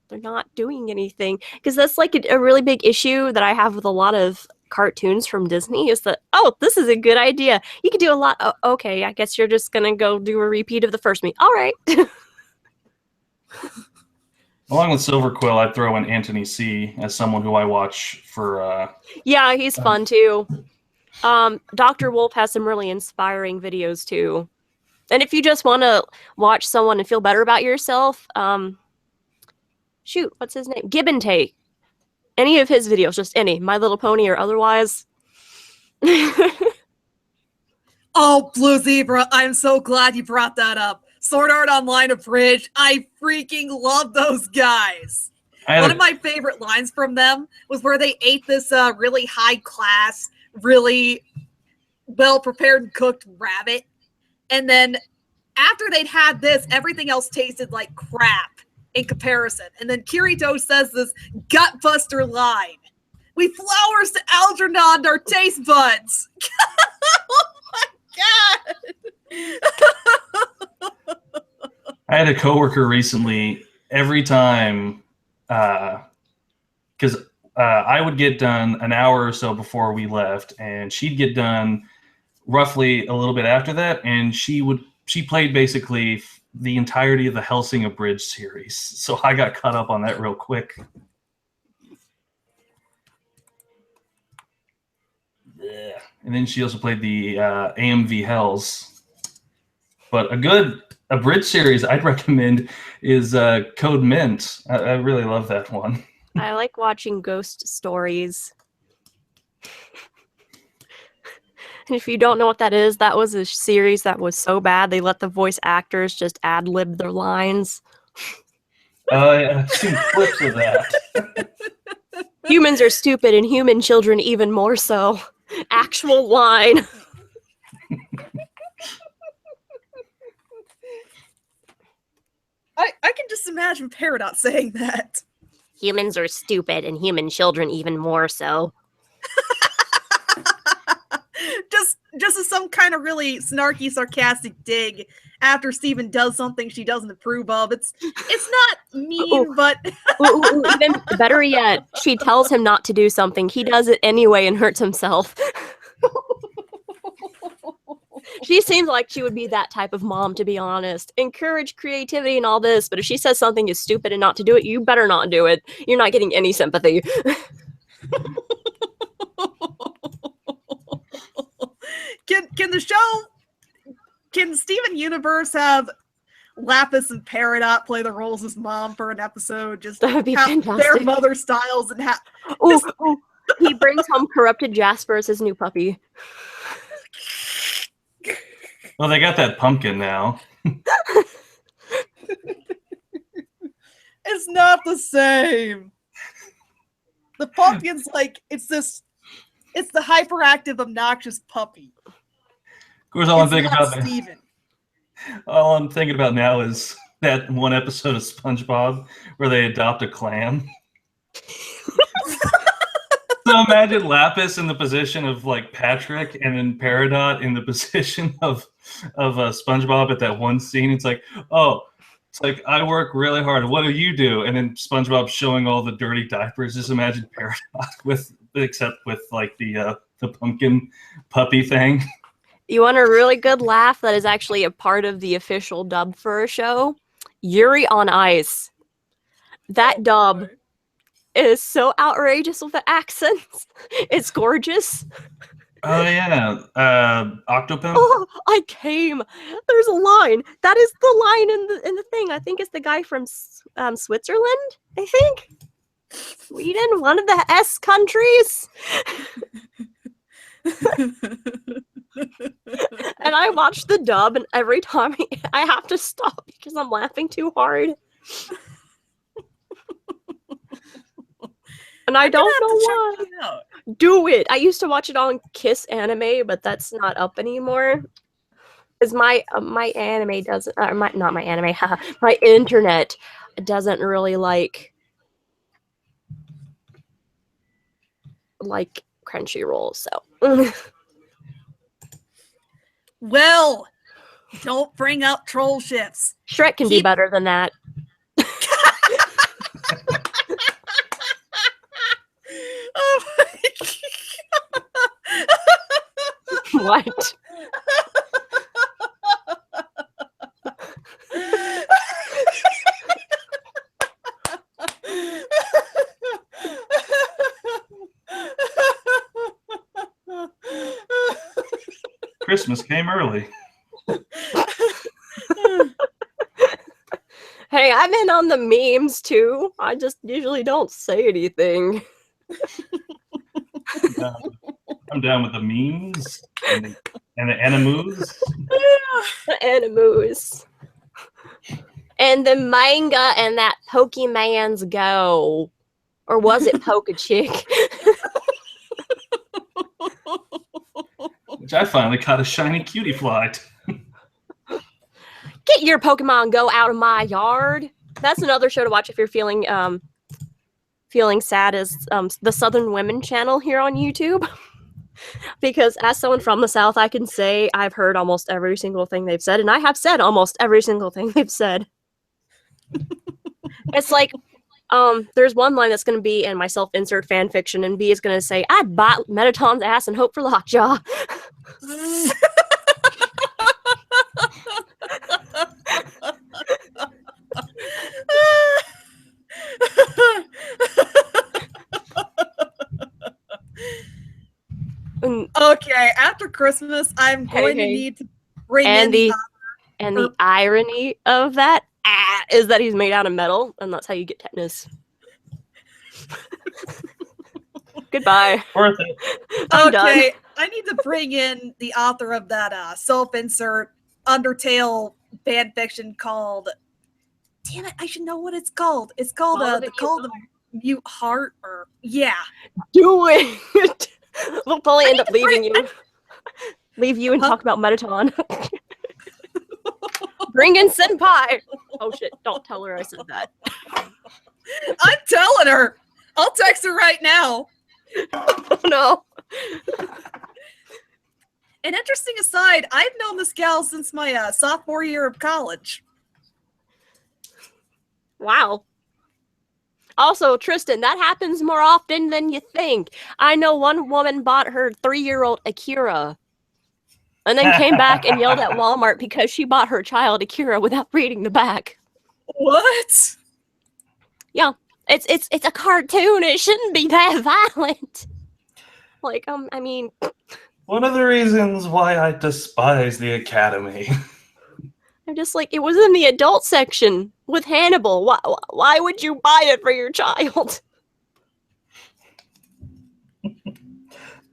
they're not doing anything. Because that's like a really big issue that I have with a lot of cartoons from Disney, is that, oh, this is a good idea, you could do a lot. Oh, okay, I guess you're just gonna go do a repeat of the first me. All right. Along with Silver Quill, I'd throw in Anthony C. as someone who I watch for... Yeah, he's fun too. Dr. Wolf has some really inspiring videos too. And if you just want to watch someone and feel better about yourself, shoot, what's his name? Give and Take. Any of his videos, just any, My Little Pony or otherwise. Oh, Blue Zebra, I'm so glad you brought that up. Sword Art Online Abridged, I freaking love those guys. One of my favorite lines from them was where they ate this really high-class, really well-prepared and cooked rabbit. And then after they'd had this, everything else tasted like crap in comparison. And then Kirito says this gut-buster line. We flowers to Algernon our taste buds. Oh my God. I had a coworker recently, every time, because I would get done an hour or so before we left, and she'd get done roughly a little bit after that, and she played basically the entirety of the Hellsing Abridged series. So I got caught up on that real quick. Yeah. And then she also played the AMV Hells. But a good abridged series I'd recommend is Code Mint. I really love that one. I like watching ghost stories. And if you don't know what that is, that was a series that was so bad they let the voice actors just ad-lib their lines. Oh, yeah, I've seen clips of that. Humans are stupid and human children even more so. Actual line. I can just imagine Peridot saying that. Humans are stupid and human children even more so. just as some kind of really snarky, sarcastic dig after Steven does something she doesn't approve of. It's not mean, but Even better yet, she tells him not to do something. He does it anyway and hurts himself. She seems like she would be that type of mom, to be honest. Encourage creativity and all this, but if she says something is stupid and not to do it, you better not do it. You're not getting any sympathy. Can Steven Universe have Lapis and Peridot play the roles as mom for an episode? Just That would be have fantastic. their mother styles and have. Ooh, he brings home corrupted Jasper as his new puppy. Well, they got that pumpkin now. It's not the same. The pumpkin's like it's the hyperactive, obnoxious puppy. Of course, all I'm It's thinking not about Steven. all I'm thinking about now is that one episode of SpongeBob where they adopt a clam. So imagine Lapis in the position of like Patrick, and then Peridot in the position of SpongeBob at that one scene. It's like, oh, it's like I work really hard. What do you do? And then SpongeBob showing all the dirty diapers. Just imagine Peridot except with like the pumpkin puppy thing. You want a really good laugh that is actually a part of the official dub for a show? Yuri on Ice. That dub is so outrageous with the accents. It's gorgeous. Oh yeah, Octopimp. Oh, I came. There's a line. That is the line in the thing. I think it's the guy from Switzerland. I think Sweden, one of the S countries. And I watch the dub, and every time I have to stop because I'm laughing too hard. And I don't know why. Do it. I used to watch it on Kiss Anime, but that's not up anymore. Because my anime doesn't, not my anime, my internet doesn't really like Crunchyroll. So. Well, don't bring up troll ships. Shrek can be better than that. Oh my God. What? Christmas came early. Hey, I'm in on the memes too. I just usually don't say anything. I'm down with the memes and the animus. The animus. And the manga and that Pokemon's Go. Or was it Pokechick? Which I finally caught a shiny cutie fly. Get your Pokemon Go out of my yard. That's another show to watch if you're feeling sad, is the Southern Women channel here on YouTube. Because as someone from the South, I can say I've heard almost every single thing they've said, and I have said almost every single thing they've said. It's like, there's one line that's going to be in my self-insert fan fiction, and B is going to say, I'd bite Metaton's ass and hope for lockjaw. Okay, after Christmas, I'm going to need to bring in the irony of that is that he's made out of metal, and that's how you get tetanus. Goodbye. Worth it. I'm done. I need to bring in the author of that self-insert Undertale fan fiction called. Damn it! I should know what it's called. It's called Call of the mute heart or yeah. Do it. We'll probably end up leaving you. I- Leave you and Huh? talk about Metaton. Bring in Senpai. Oh shit! Don't tell her I said that. I'm telling her. I'll text her right now. Oh no. An interesting aside, I've known this gal since my sophomore year of college. Wow. Also, Tristan, that happens more often than you think. I know one woman bought her 3-year-old Akira and then came back and yelled at Walmart because she bought her child Akira without reading the back. What? Yeah, it's a cartoon. It shouldn't be that violent. Like, I mean, One of the reasons why I despise the Academy. I'm just like, it was in the adult section with Hannibal. Why would you buy it for your child?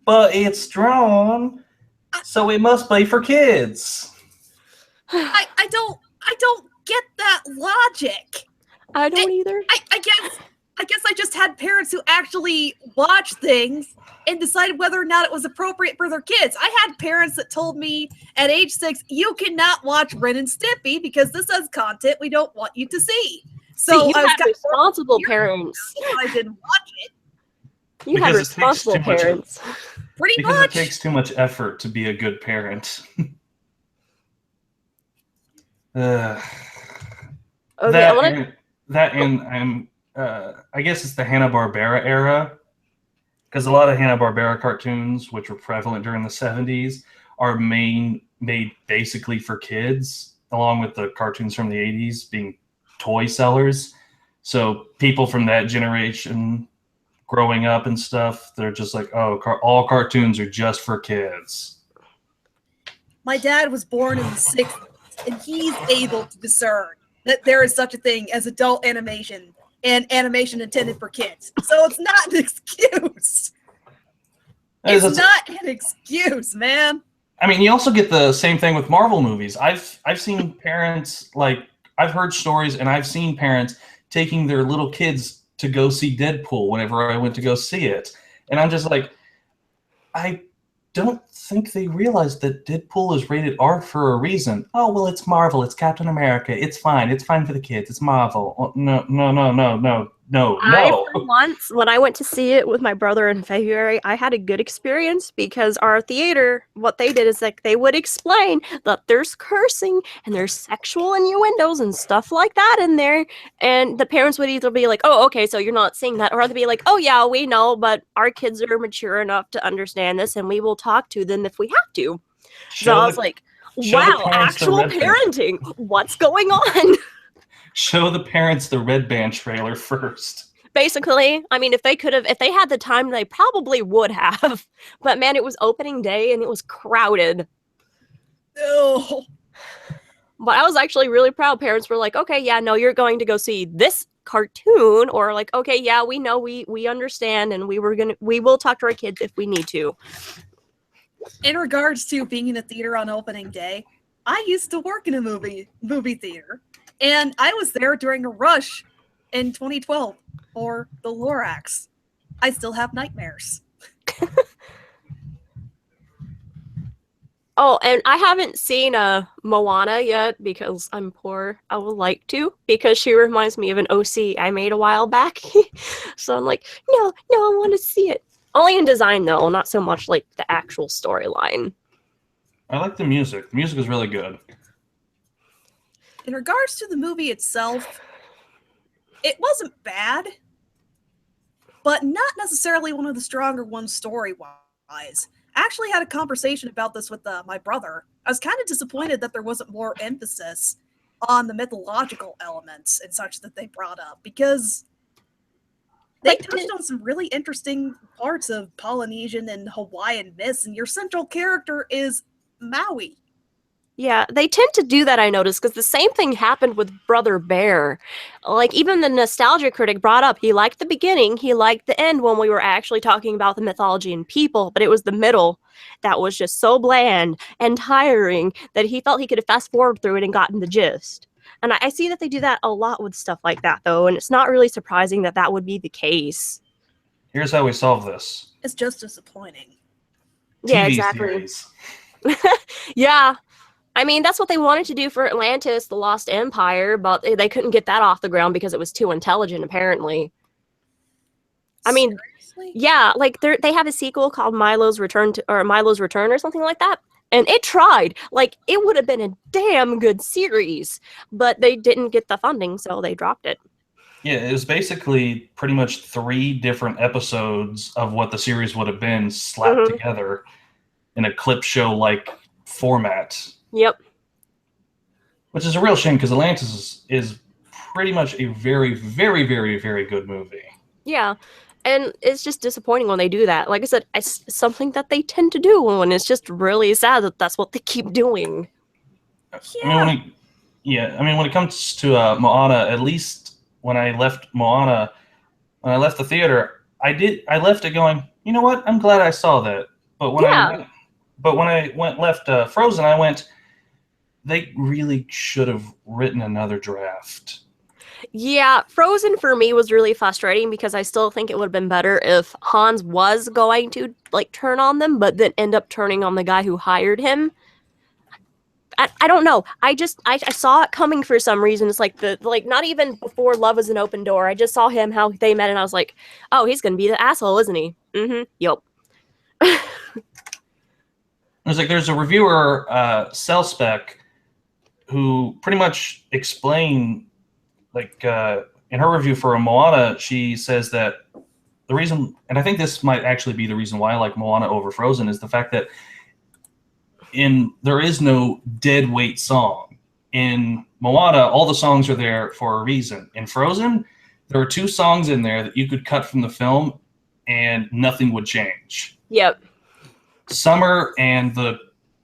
But it's drawn, so it must be for kids. I don't get that logic. I don't either. I guess I just had parents who actually watched things and decided whether or not it was appropriate for their kids. I had parents that told me at age 6, you cannot watch Ren and Stimpy because this has content we don't want you to see. So See, you I was had kind responsible parents. of I didn't watch it. You had Because it takes responsible too much- parents. Pretty Because much. it takes too much effort to be a good parent. Okay, I guess it's the Hanna-Barbera era, because a lot of Hanna-Barbera cartoons, which were prevalent during the 70s, are made basically for kids, along with the cartoons from the 80s being toy sellers. So people from that generation growing up and stuff, they're just like, oh, all cartoons are just for kids. My dad was born in the 60s, and he's able to discern that there is such a thing as adult animation and animation intended for kids. So it's not an excuse. It's not an excuse, man. I mean, you also get the same thing with Marvel movies. I've seen parents, like, I've heard stories and I've seen parents taking their little kids to go see Deadpool whenever I went to go see it. And I'm just like, I don't think they realize that Deadpool is rated R for a reason. Oh, well, it's Marvel. It's Captain America. It's fine. It's fine for the kids. It's Marvel. Oh, no. For once, when I went to see it with my brother in February, I had a good experience because our theater, what they did is like they would explain that there's cursing and there's sexual innuendos and stuff like that in there. And the parents would either be like, oh, okay, so you're not seeing that. Or they'd be like, oh, yeah, we know, but our kids are mature enough to understand this and we will talk to them if we have to. So I was like, wow, actual parenting. What's going on? Show the parents the Red Band trailer first. Basically, I mean, if they had the time, they probably would have. But man, it was opening day and it was crowded. Oh. But I was actually really proud. Parents were like, okay, yeah, no, you're going to go see this cartoon, or like, okay, yeah, we know, we understand, and we will talk to our kids if we need to. In regards to being in a theater on opening day, I used to work in a movie theater, and I was there during a rush in 2012 for the Lorax. I still have nightmares. Oh, and I haven't seen Moana yet because I'm poor. I would like to, because she reminds me of an OC I made a while back. So I'm like, no, I want to see it. Only in design, though, not so much like the actual storyline. I like the music. The music is really good. In regards to the movie itself, it wasn't bad, but not necessarily one of the stronger ones story-wise. I actually had a conversation about this with my brother. I was kind of disappointed that there wasn't more emphasis on the mythological elements and such that they brought up, because they touched on some really interesting parts of Polynesian and Hawaiian myths, and your central character is Maui. Yeah, they tend to do that, I noticed, because the same thing happened with Brother Bear. Like, even the nostalgia critic brought up, he liked the beginning, he liked the end when we were actually talking about the mythology and people, but it was the middle that was just so bland and tiring that he felt he could have fast forwarded through it and gotten the gist. And I see that they do that a lot with stuff like that, though, and it's not really surprising that that would be the case. Here's how we solve this. It's just disappointing. Yeah, TV exactly. series. Yeah. I mean, that's what they wanted to do for Atlantis, the Lost Empire, but they couldn't get that off the ground because it was too intelligent, apparently. I mean, Seriously? yeah, like they have a sequel called Milo's Return or something like that. And it tried. Like, it would have been a damn good series, but they didn't get the funding, so they dropped it. Yeah, it was basically pretty much 3 different episodes of what the series would have been slapped together in a clip show-like format. Yep. Which is a real shame because Atlantis is pretty much a very, very, very, very good movie. Yeah. And it's just disappointing when they do that. Like I said, it's something that they tend to do, and it's just really sad that that's what they keep doing. Yeah. I mean, when it comes to Moana, at least when I left Moana, when I left the theater, I left it going, you know what? I'm glad I saw that. But when I left Frozen, I went, they really should have written another draft. Yeah, Frozen for me was really frustrating because I still think it would have been better if Hans was going to like turn on them, but then end up turning on the guy who hired him. I don't know. I saw it coming for some reason. It's like not even before Love is an Open Door. I just saw him, how they met, and I was like, oh, he's gonna be the asshole, isn't he? Mm-hmm. Yup. There's a reviewer, Cellspec, who pretty much explained, in her review for Moana, she says that the reason, and I think this might actually be the reason why I like Moana over Frozen, is the fact that there is no dead weight song. In Moana, all the songs are there for a reason. In Frozen, there are 2 songs in there that you could cut from the film and nothing would change. Yep. Summer and the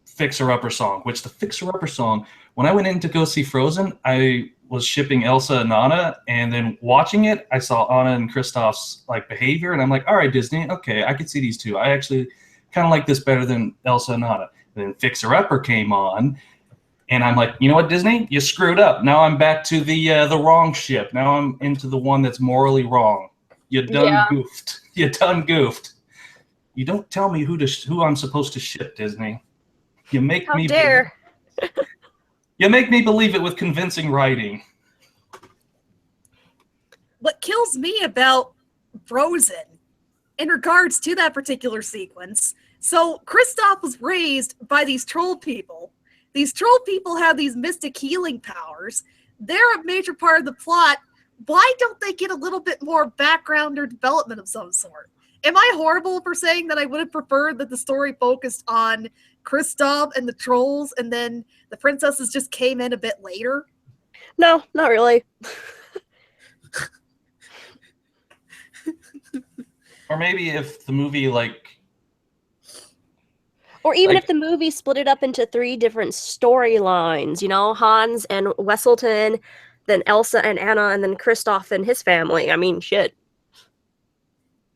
Fixer Upper song, which the Fixer Upper song, when I went in to go see Frozen, I was shipping Elsa and Anna, and then watching it, I saw Anna and Kristoff's behavior, and I'm like, all right, Disney, okay, I could see these 2. I actually kind of like this better than Elsa and Anna. Then Fixer Upper came on, and I'm like, you know what, Disney, you screwed up. Now I'm back to the wrong ship. Now I'm into the one that's morally wrong. You done goofed. You done goofed. You don't tell me who I'm supposed to ship, Disney. You make How me dare. You make me believe it with convincing writing. What kills me about Frozen, in regards to that particular sequence, so Kristoff was raised by these troll people. These troll people have these mystic healing powers. They're a major part of the plot. Why don't they get a little bit more background or development of some sort? Am I horrible for saying that I would have preferred that the story focused on Kristoff and the trolls, and then the princesses just came in a bit later? No, not really. Or maybe if the movie or even if the movie split it up into 3 different storylines, Hans and Wesselton, then Elsa and Anna, and then Kristoff and his family. I mean, shit.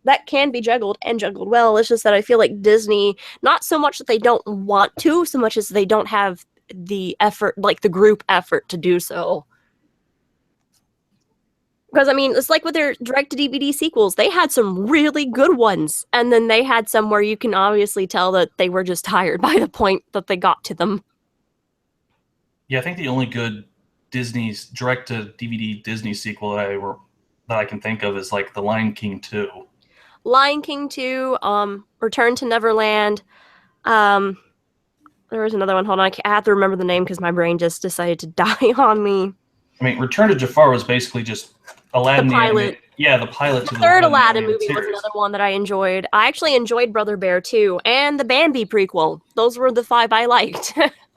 That can be juggled and juggled well. It's just that I feel like Disney, not so much that they don't want to, so much as they don't have the effort, the group effort to do so. Because, I mean, it's like with their direct-to-DVD sequels. They had some really good ones, and then they had some where you can obviously tell that they were just tired by the point that they got to them. Yeah, I think the only good Disney's direct-to-DVD Disney sequel that I can think of is The Lion King 2. Lion King 2, Return to Neverland. There was another one. Hold on, I have to remember the name because my brain just decided to die on me. I mean, Return to Jafar was basically just Aladdin. The pilot. The pilot. The third Aladdin movie was another one that I enjoyed. I actually enjoyed Brother Bear too, and the Bambi prequel. Those were the 5 I liked.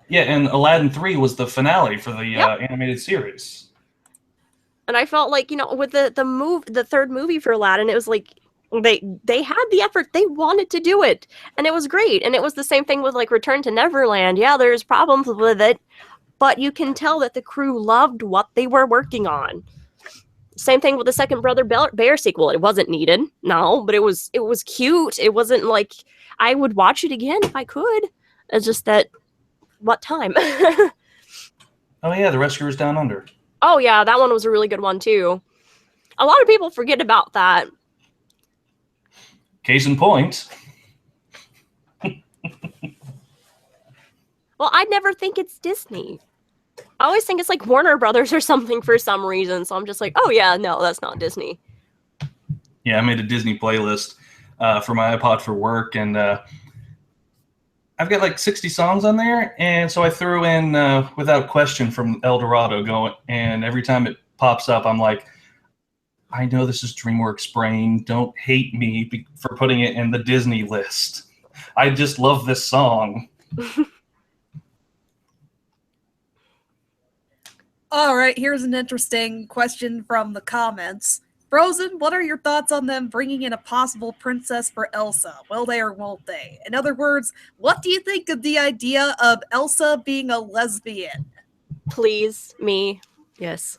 Yeah, and Aladdin 3 was the finale for the animated series. And I felt like, with the third movie for Aladdin, it was like they had the effort. They wanted to do it, and it was great. And it was the same thing with Return to Neverland. Yeah, there's problems with it, but you can tell that the crew loved what they were working on. Same thing with the second Brother Bear sequel. It wasn't needed, no, but it was cute. It wasn't I would watch it again if I could. It's just that, what time? Oh yeah, The Rescuers Down Under. Oh yeah, that one was a really good one too. A lot of people forget about that. Case in point. Well, I never think it's Disney. I always think it's like Warner Brothers or something for some reason. So I'm just like, oh yeah, no, that's not Disney. Yeah, I made a Disney playlist for my iPod for work, and I've got like 60 songs on there, and so I threw in Without Question from El Dorado going, and every time it pops up, I'm like, I know this is DreamWorks brain. Don't hate me for putting it in the Disney list. I just love this song. All right, here's an interesting question from the comments. Frozen, what are your thoughts on them bringing in a possible princess for Elsa? Will they or won't they? In other words, what do you think of the idea of Elsa being a lesbian? Please, me. Yes.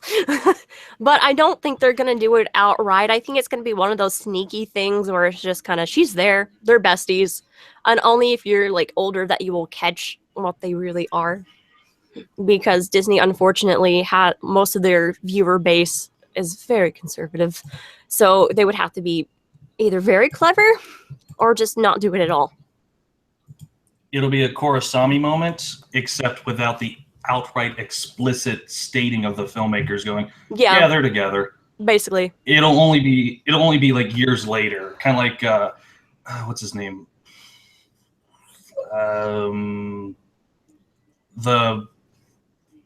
But I don't think they're going to do it outright. I think it's going to be one of those sneaky things where it's just kind of, she's there, they're besties. And only if you're like older that you will catch what they really are. Because Disney, unfortunately, had most of their viewer base is very conservative. So they would have to be either very clever or just not do it at all. It'll be a Kurosami moment, except without the outright explicit stating of the filmmakers going, yeah, they're together. Basically. It'll only be like years later, kind of like what's his name?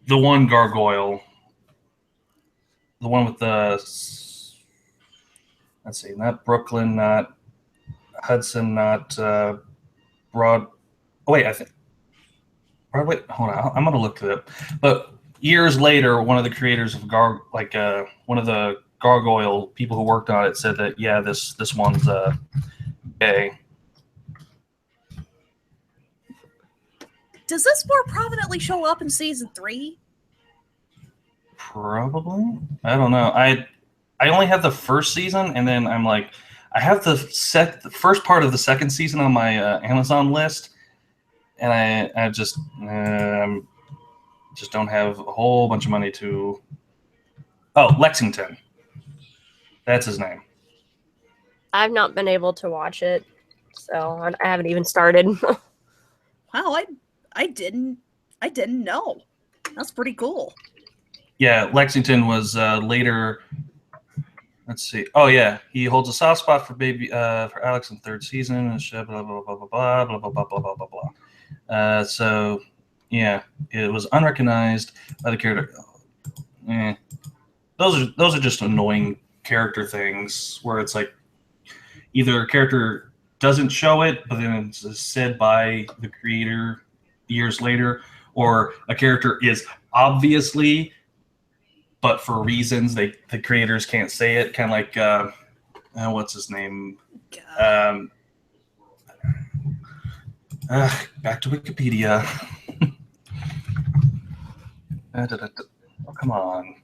The one gargoyle, the one with the, let's see, not Brooklyn, not Hudson, not Broad. Oh wait, I think Broadway. Hold on, I'm gonna look it up. But years later, one of the creators of one of the gargoyle people who worked on it said that yeah, this one's gay. Does this more prominently show up in season 3? Probably. I don't know. I only have the first season, and then I'm like, I have the first part of the second season on my Amazon list, and I just don't have a whole bunch of money to. Oh, Lexington. That's his name. I've not been able to watch it, so I haven't even started. Wow, I didn't know. That's pretty cool. Yeah, Lexington was later. Let's see. Oh yeah, he holds a soft spot for for Alex in third season. Blah blah blah blah blah blah blah blah blah blah blah. So yeah, it was unrecognized by the character. Those are just annoying character things where it's like either a character doesn't show it, but then it's said by the creator years later, or a character is obviously, but for reasons the creators can't say it. Kind of like what's his name? Back to Wikipedia. Oh, come on.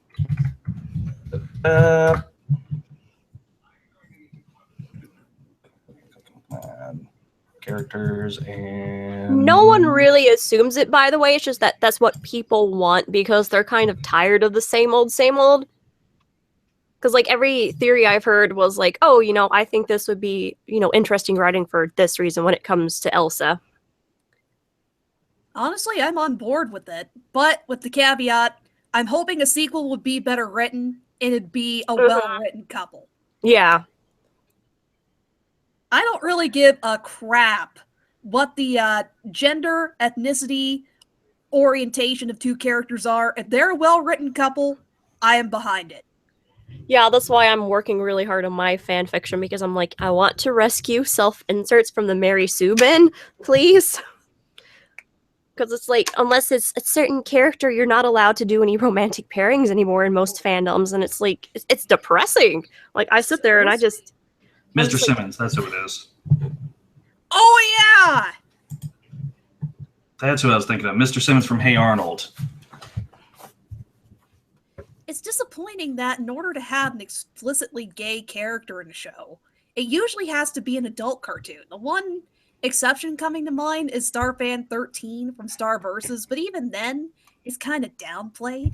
Characters and no one really assumes it, by the way. It's just that that's what people want because they're kind of tired of the same old, same old. Because like every theory I've heard was like, oh, I think this would be, interesting writing for this reason when it comes to Elsa. Honestly, I'm on board with it, but with the caveat, I'm hoping a sequel would be better written and it'd be a well-written couple. Yeah. I don't really give a crap what the gender, ethnicity, orientation of two characters are. If they're a well-written couple, I am behind it. Yeah, that's why I'm working really hard on my fan fiction because I'm like, I want to rescue self-inserts from the Mary Sue bin, please. Because it's like, unless it's a certain character, you're not allowed to do any romantic pairings anymore in most fandoms, and it's like, it's depressing. Like, I sit there and I just... Mr. Simmons, that's who it is. Oh, yeah! That's who I was thinking of. Mr. Simmons from Hey Arnold. It's disappointing that in order to have an explicitly gay character in a show, it usually has to be an adult cartoon. The one exception coming to mind is Starfan 13 from Star Versus, but even then, it's kind of downplayed.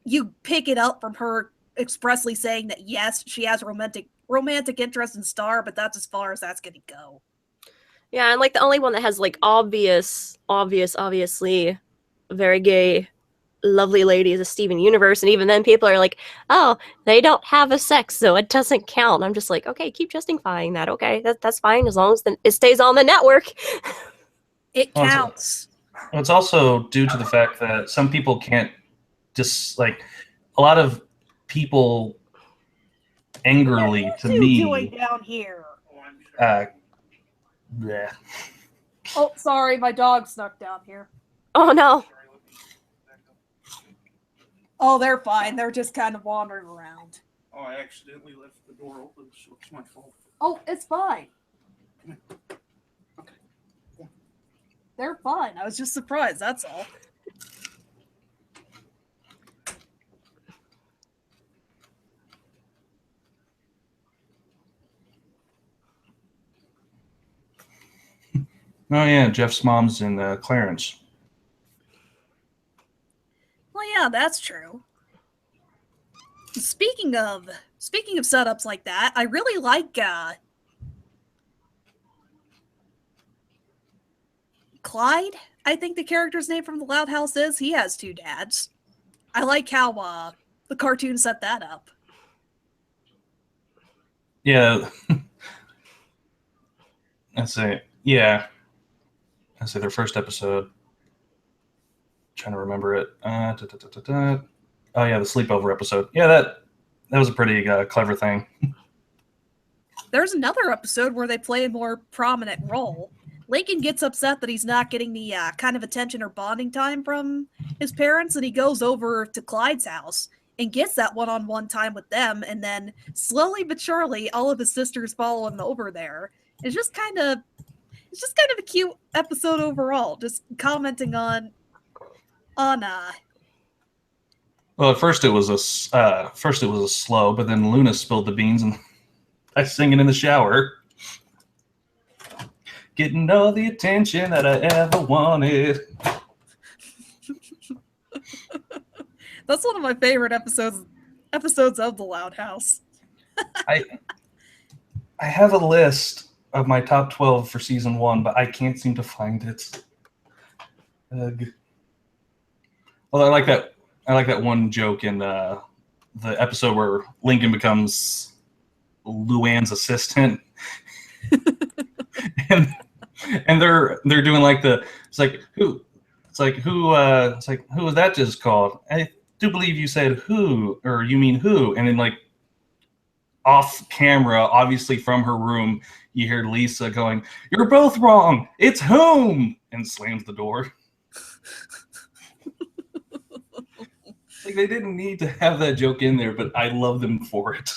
you pick it up from her expressly saying that yes, she has romantic interest in Star, but that's as far as that's gonna go. Yeah, and like the only one that has like obviously very gay, lovely lady is a Steven Universe, and even then people are like, oh, they don't have a sex, so it doesn't count. And I'm just like, okay, keep justifying that. Okay, that's fine as long as it stays on the network. It Well, counts. It's also due to the fact that some people can't just like a lot of people angrily What to are you doing me. down here? Yeah. Oh, sorry, my dog snuck down here. Oh no. Oh, they're fine. They're just kind of wandering around. Oh, I accidentally left the door open, so it's my fault. Oh, it's fine. They're fine. I was just surprised, that's all. Oh yeah, Jeff's mom's in Clarence. Well, yeah, that's true. Speaking of setups like that, I really like Clyde. I think the character's name from the Loud House is. He has two dads. I like how the cartoon set that up. Yeah. That's it. Yeah. That's their first episode. Trying to remember it. Oh yeah, the sleepover episode. Yeah, that was a pretty clever thing. There's another episode where they play a more prominent role. Lincoln gets upset that he's not getting the kind of attention or bonding time from his parents, and he goes over to Clyde's house and gets that one-on-one time with them, and then slowly but surely, all of his sisters follow him over there. It's just kind of a cute episode overall. Just commenting on Well, at first it was a slow, but then Luna spilled the beans and I singing in the shower, getting all the attention that I ever wanted. That's one of my favorite episodes of The Loud House. I have a list of my top 12 for season 1, but I can't seem to find it. Well, I like that one joke in the episode where Lincoln becomes Luann's assistant, and they're doing like who was that just called? I do believe you said who, or you mean who? And then like off camera, obviously from her room, you hear Lisa going, "You're both wrong. It's whom," and slams the door. Like they didn't need to have that joke in there, but I love them for it.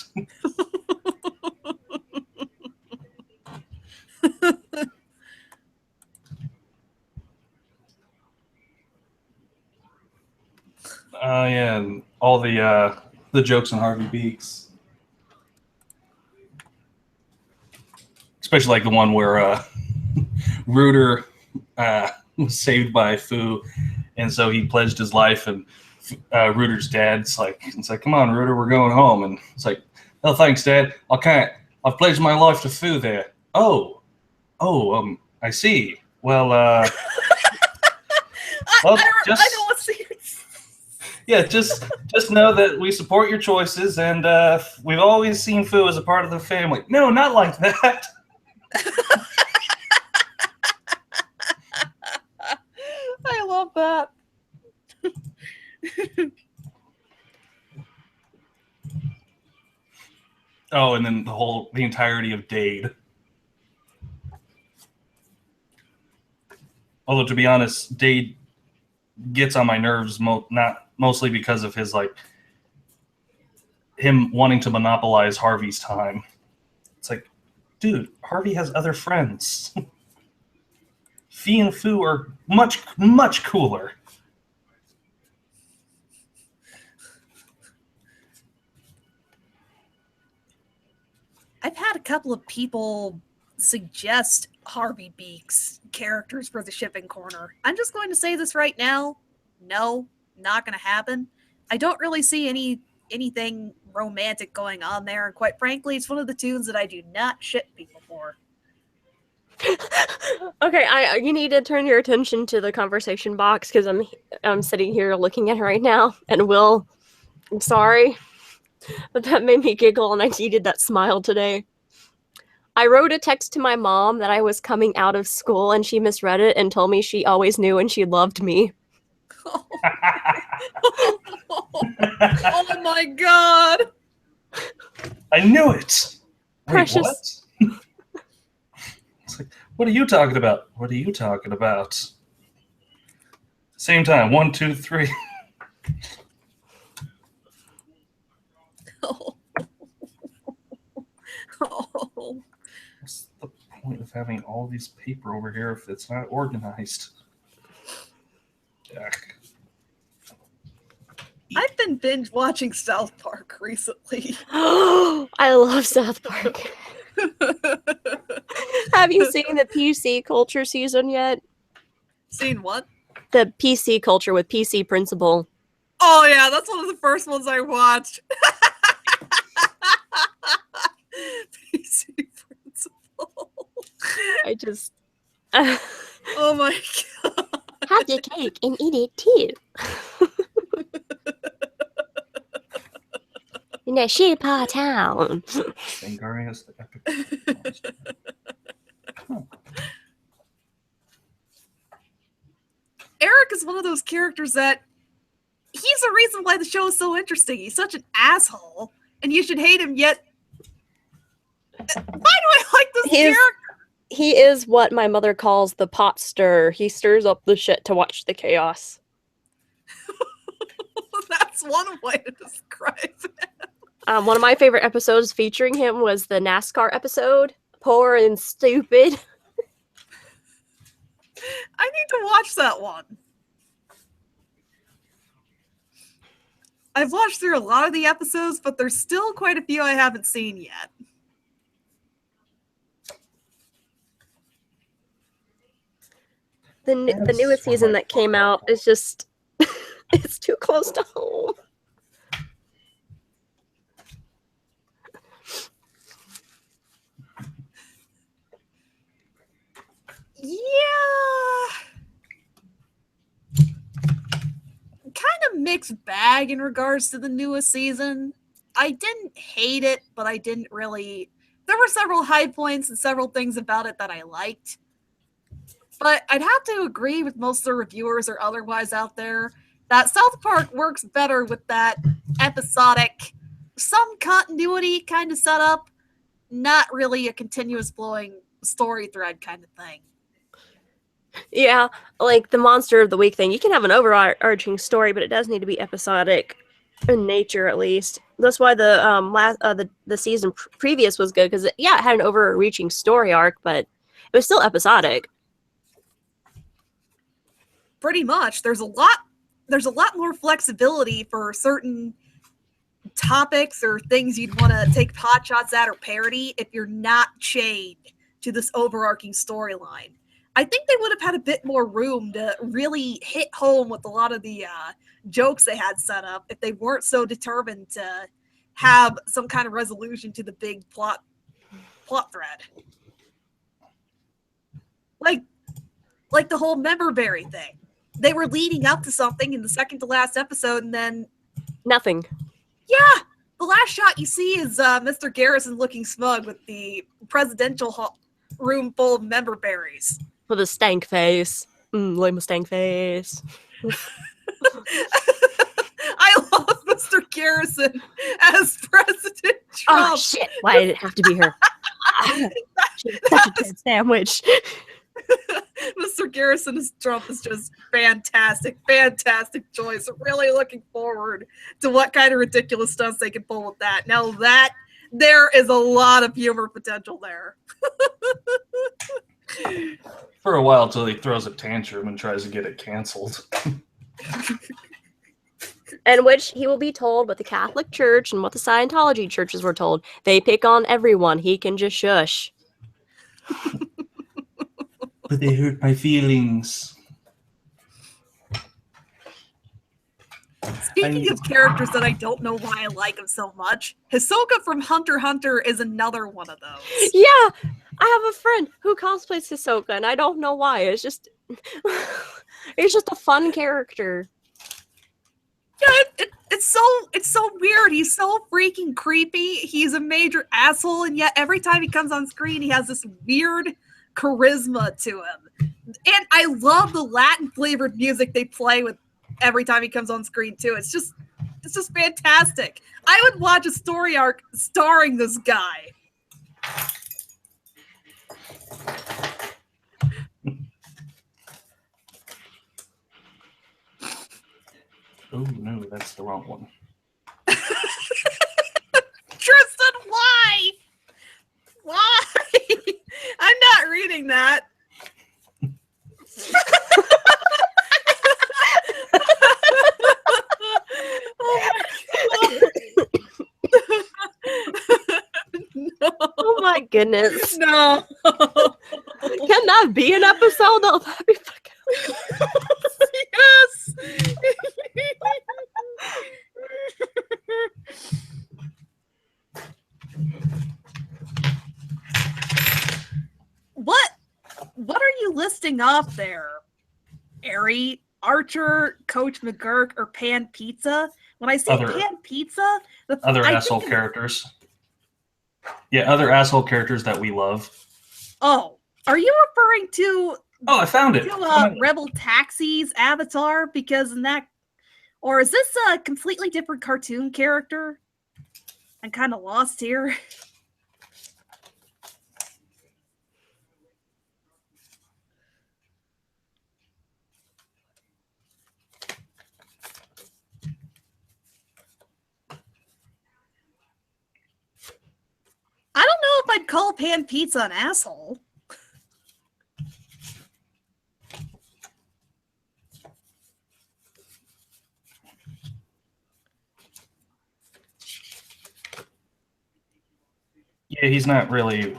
Yeah, and all the jokes on Harvey Beaks, especially like the one where Rooter was saved by Fu, and so he pledged his life, and Rooter's dad's like, it's like, come on, Rooter, we're going home, and it's like, oh, thanks, Dad. I can't. I've pledged my life to Fu there. I see. Well, well, I know what scene. Yeah, just know that we support your choices, and we've always seen Fu as a part of the family. No, not like that. I love that. Oh, and then the entirety of Dade. Although, to be honest, Dade gets on my nerves mostly because of his him wanting to monopolize Harvey's time. It's like, dude, Harvey has other friends. Fee and Fu are much, much cooler. I've had a couple of people suggest Harvey Beaks characters for the shipping corner. I'm just going to say this right now. No, not going to happen. I don't really see anything romantic going on there. And quite frankly, it's one of the tunes that I do not ship people for. Okay, you need to turn your attention to the conversation box because I'm sitting here looking at it right now. And Will, I'm sorry, but that made me giggle, and I needed that smile today. I wrote a text to my mom that I was coming out of school, and she misread it and told me she always knew and she loved me. Oh my god! I knew it. Wait, Precious. what? It's like, what are you talking about? What are you talking about? Same time. 1, 2, 3. Oh. Oh. What's the point of having all these paper over here if it's not organized? Ugh. I've been binge watching South Park recently. I love South Park. Have you seen the PC culture season yet? Seen what? The PC culture with PC Principal. Oh yeah, that's one of the first ones I watched. PC Principal. I just Oh my god. have your cake and eat it too. In a Sheepaw town. Sangarius the epic monster. Huh. Eric is one of those characters that he's the reason why the show is so interesting. He's such an asshole, and you should hate him, yet why do I like this character? He is what my mother calls the pot stir. He stirs up the shit to watch the chaos. That's one way to describe it. One of my favorite episodes featuring him was the NASCAR episode. Poor and stupid. I need to watch that one. I've watched through a lot of the episodes, but there's still quite a few I haven't seen yet. The newest season that came out is just it's too close to home. Yeah. Kind of mixed bag in regards to the newest season. I didn't hate it, but I didn't really. There were several high points and several things about it that I liked. But I'd have to agree with most of the reviewers or otherwise out there that South Park works better with that episodic, some continuity kind of setup, not really a continuous flowing story thread kind of thing. Yeah, like the Monster of the Week thing. You can have an overarching story, but it does need to be episodic in nature, at least. That's why the the season previous was good because it had an overreaching story arc, but it was still episodic. Pretty much, there's a lot more flexibility for certain topics or things you'd want to take pot shots at or parody if you're not chained to this overarching storyline. I think they would have had a bit more room to really hit home with a lot of the jokes they had set up if they weren't so determined to have some kind of resolution to the big plot thread. Like the whole Memberberry thing. They were leading up to something in the second to last episode, and then Nothing. yeah, the last shot you see is Mr. Garrison looking smug with the presidential room full of Memberberries. With a stank face. Lame stank face. I love Mr. Garrison as President Trump. Oh shit! Why did it have to be her? Such a dead sandwich. Mr. Garrison as Trump is just fantastic choice. Really looking forward to what kind of ridiculous stunts they can pull with that. Now that there is a lot of humor potential there. For a while till he throws a tantrum and tries to get it canceled. In which he will be told what the Catholic Church and what the Scientology churches were told. They pick on everyone. He can just shush. But they hurt my feelings. Speaking of characters that I don't know why I like them so much, Hisoka from Hunter x Hunter is another one of those. Yeah, I have a friend who cosplays Hisoka, and I don't know why. It's just, it's just a fun character. Yeah, it's so weird. He's so freaking creepy. He's a major asshole, and yet every time he comes on screen, he has this weird charisma to him. And I love the Latin flavored music they play with every time he comes on screen too. It's just fantastic. I would watch a story arc starring this guy. Oh no, that's the wrong one. Tristan, why? Why? I'm not reading that. Oh no. Oh my goodness. No. Can that be an episode? Oh, that'd be fucking... Yes. What are you listing off there? Ari, Archer, Coach McGurk, or Pan Pizza? When I say Pan Pizza, other asshole characters. Yeah, other asshole characters that we love. Oh, are you referring to? Oh, I found it. To Rebel Taxi's avatar, because in that, or is this a completely different cartoon character? I'm kind of lost here. I don't know if I'd call Pan Pizza an asshole. Yeah, he's not really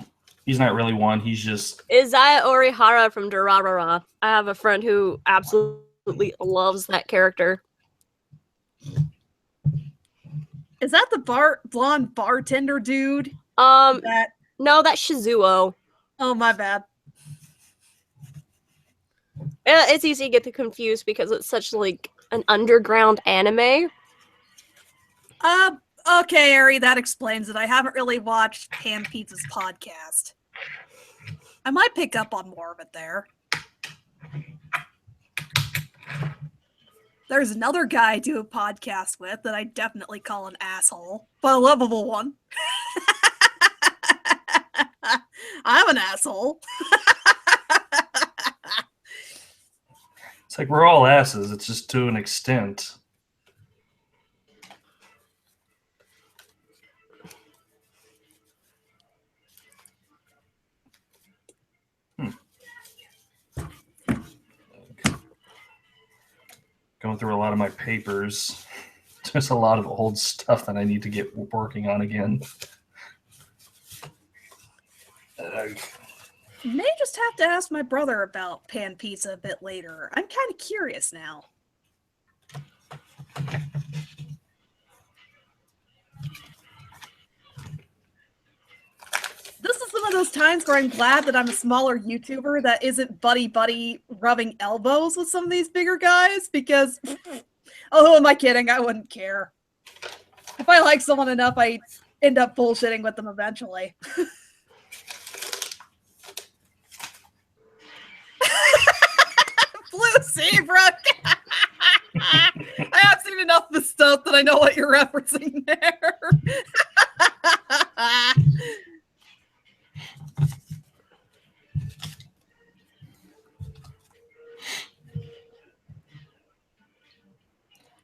one. He's just Izaya Orihara from Durarara. I have a friend who absolutely loves that character. Is that the blonde bartender dude? No, that's Shizuo. Oh, my bad. It's easy to get confused because it's such like an underground anime. Okay, Ari, that explains it. I haven't really watched Pan Pizza's podcast. I might pick up on more of it there. There's another guy I do a podcast with that I definitely call an asshole, but a lovable one. I'm an asshole. It's like we're all asses. It's just to an extent. Going through a lot of my papers. There's a lot of old stuff that I need to get working on again. May just have to ask my brother about Pan Pizza a bit later. I'm kind of curious now. This is one of those times where I'm glad that I'm a smaller YouTuber that isn't buddy rubbing elbows with some of these bigger guys, because, oh, who am I kidding? I wouldn't care. If I like someone enough, I end up bullshitting with them eventually. Blue Zebra! I have seen enough of the stuff that I know what you're referencing there.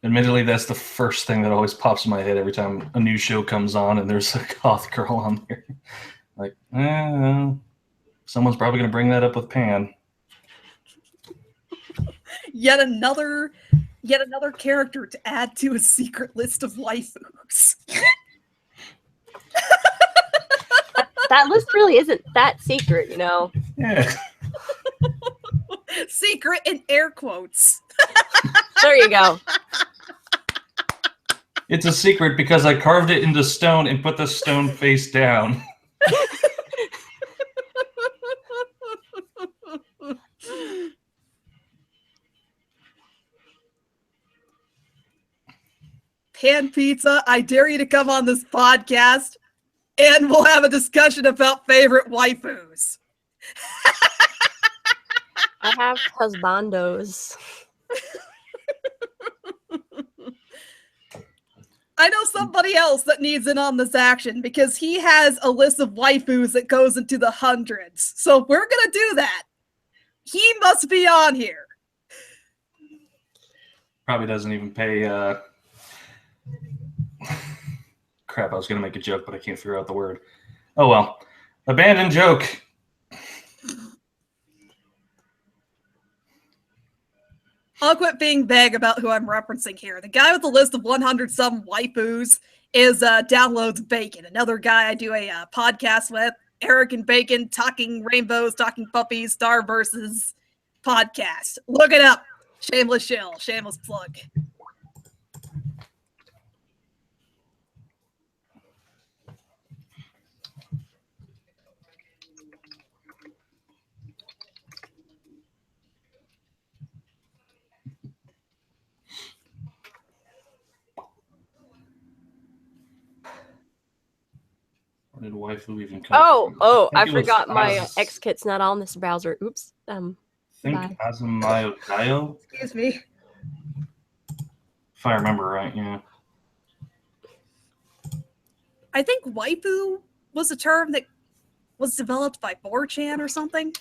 Admittedly, that's the first thing that always pops in my head every time a new show comes on and there's a goth girl on there. Like, someone's probably going to bring that up with Pan. Yet another character to add to a secret list of waifus. That list really isn't that secret, you know. Yeah. Secret in air quotes. There you go. It's a secret because I carved it into stone and put the stone face down. Pan Pizza, I dare you to come on this podcast and we'll have a discussion about favorite waifus. I have husbandos. I know somebody else that needs in on this action because he has a list of waifus that goes into the hundreds. So if we're gonna do that, he must be on here. Probably doesn't even pay. Crap, I was going to make a joke, but I can't figure out the word. Oh well. Abandoned joke. I'll quit being vague about who I'm referencing here. The guy with the list of 100-some waifus is Downloads Bacon, another guy I do a podcast with. Eric and Bacon, talking rainbows, talking puppies, Star Versus podcast. Look it up. Shameless shill, shameless plug. Where did waifu even come from? I think it was forgot my Az- X-Kit's not on this browser. Oops. I think Bye. Azumayo Dayo, Excuse me. if I remember right, yeah. I think waifu was a term that was developed by 4chan or something.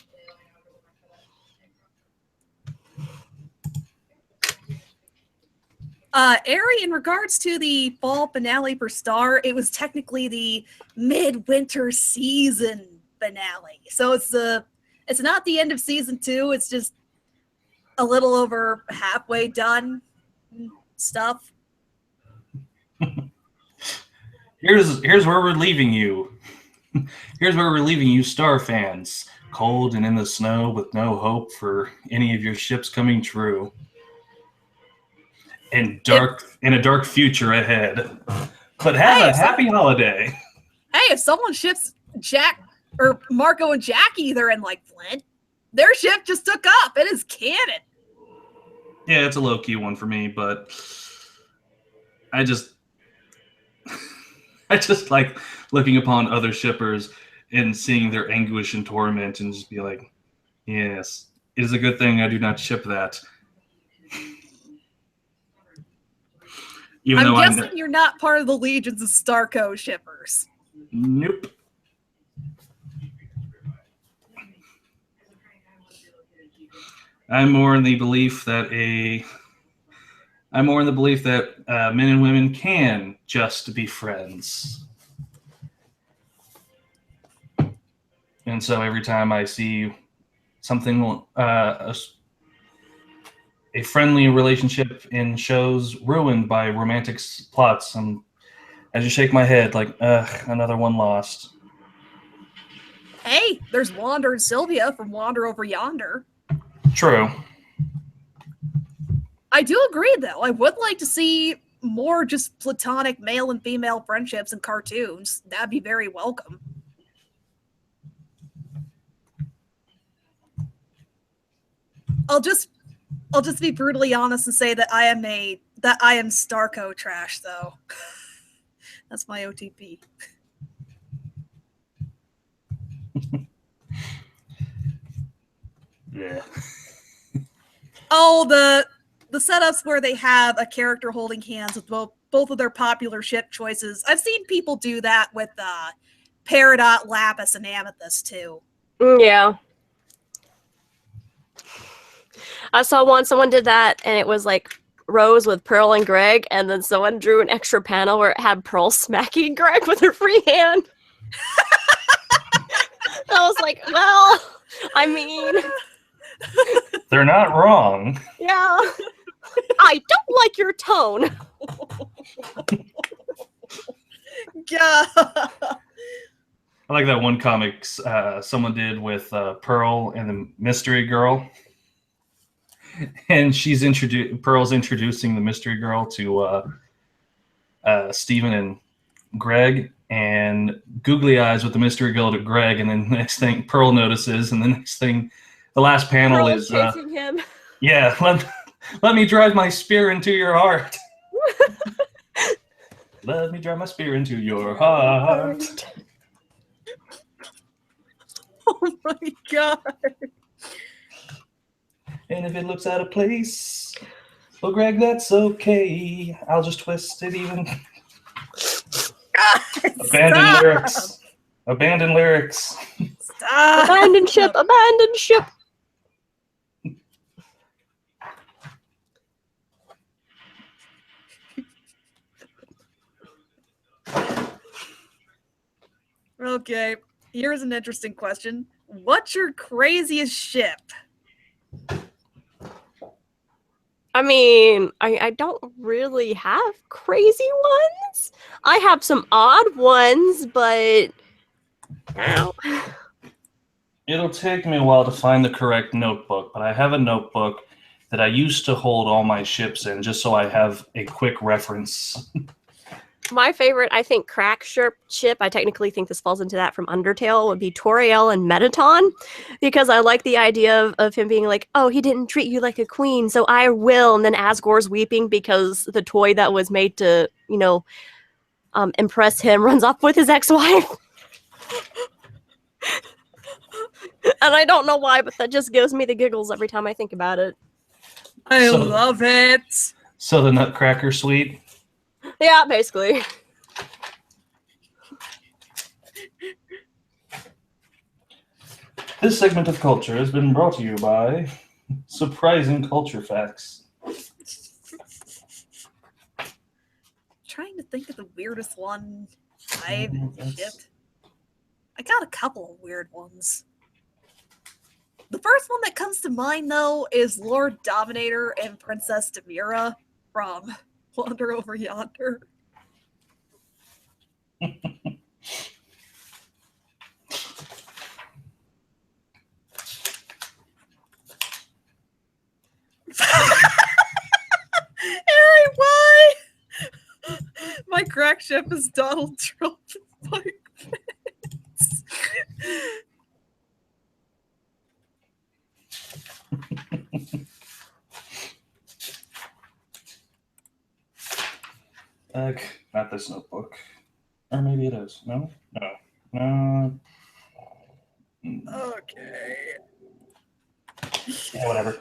Ari, in regards to the fall finale for Star, it was technically the midwinter season finale. So it's not the end of season 2, it's just a little over halfway done stuff. Here's where we're leaving you. Here's where we're leaving you, Star fans. Cold and in the snow with no hope for any of your ships coming true. And a dark future ahead. But have a happy holiday. Hey, if someone ships Jack or Marco and Jackie, they're in like Flint. Their ship just took up. It is canon. Yeah, it's a low-key one for me, but I just like looking upon other shippers and seeing their anguish and torment and just be like, yes, it is a good thing I do not ship that. I'm guessing you're not part of the legions of Starco shippers. Nope. I'm more in the belief that men and women can just be friends. And so every time I see something, a friendly relationship in shows ruined by romantic plots, I just shake my head like, another one lost. Hey, there's Wander and Sylvia from Wander Over Yonder. True. I do agree, though. I would like to see more just platonic male and female friendships in cartoons. That'd be very welcome. I'll just be brutally honest and say that I am Starco trash, though. That's my OTP. Yeah. Oh, the setups where they have a character holding hands with both of their popular ship choices. I've seen people do that with Peridot, Lapis, and Amethyst too. Yeah. I saw someone did that, and it was like Rose with Pearl and Greg, and then someone drew an extra panel where it had Pearl smacking Greg with her free hand. I was like, well, I mean... They're not wrong. Yeah. I don't like your tone. Yeah. I like that one comic someone did with Pearl and the Mystery Girl. And Pearl's introducing the Mystery Girl to Stephen and Greg, and googly eyes with the mystery girl to Greg, and then the next thing Pearl notices, and the next thing, the last panel Pearl is chasing him. yeah, let me drive my spear into your heart. Let me drive my spear into your heart. Oh my god. And if it looks out of place, well, Greg, that's okay. I'll just twist it even. God, Abandoned stop! lyrics. Abandoned lyrics. Stop! Abandoned ship, abandoned ship. Okay, here's an interesting question. What's your craziest ship? I mean, I don't really have crazy ones. I have some odd ones, but It'll take me a while to find the correct notebook, but I have a notebook that I used to hold all my ships in, just so I have a quick reference. my favorite, I think, crack ship, I technically think this falls into that from Undertale, would be Toriel and Metaton, because I like the idea of him being like, oh, he didn't treat you like a queen, so I will, and then Asgore's weeping because the toy that was made to, impress him runs off with his ex-wife. And I don't know why, but that just gives me the giggles every time I think about it. I So- love it. So the Nutcracker Suite. Yeah, basically. This segment of culture has been brought to you by Surprising Culture Facts. Trying to think of the weirdest one I've That's- shipped. I got a couple of weird ones. The first one that comes to mind, though, is Lord Dominator and Princess Demira from Wander Over Yonder. Harry, why? My crack ship is Donald Trump. Mike Pence. Not this notebook. Or maybe it is. No? No. Okay. Yeah, whatever.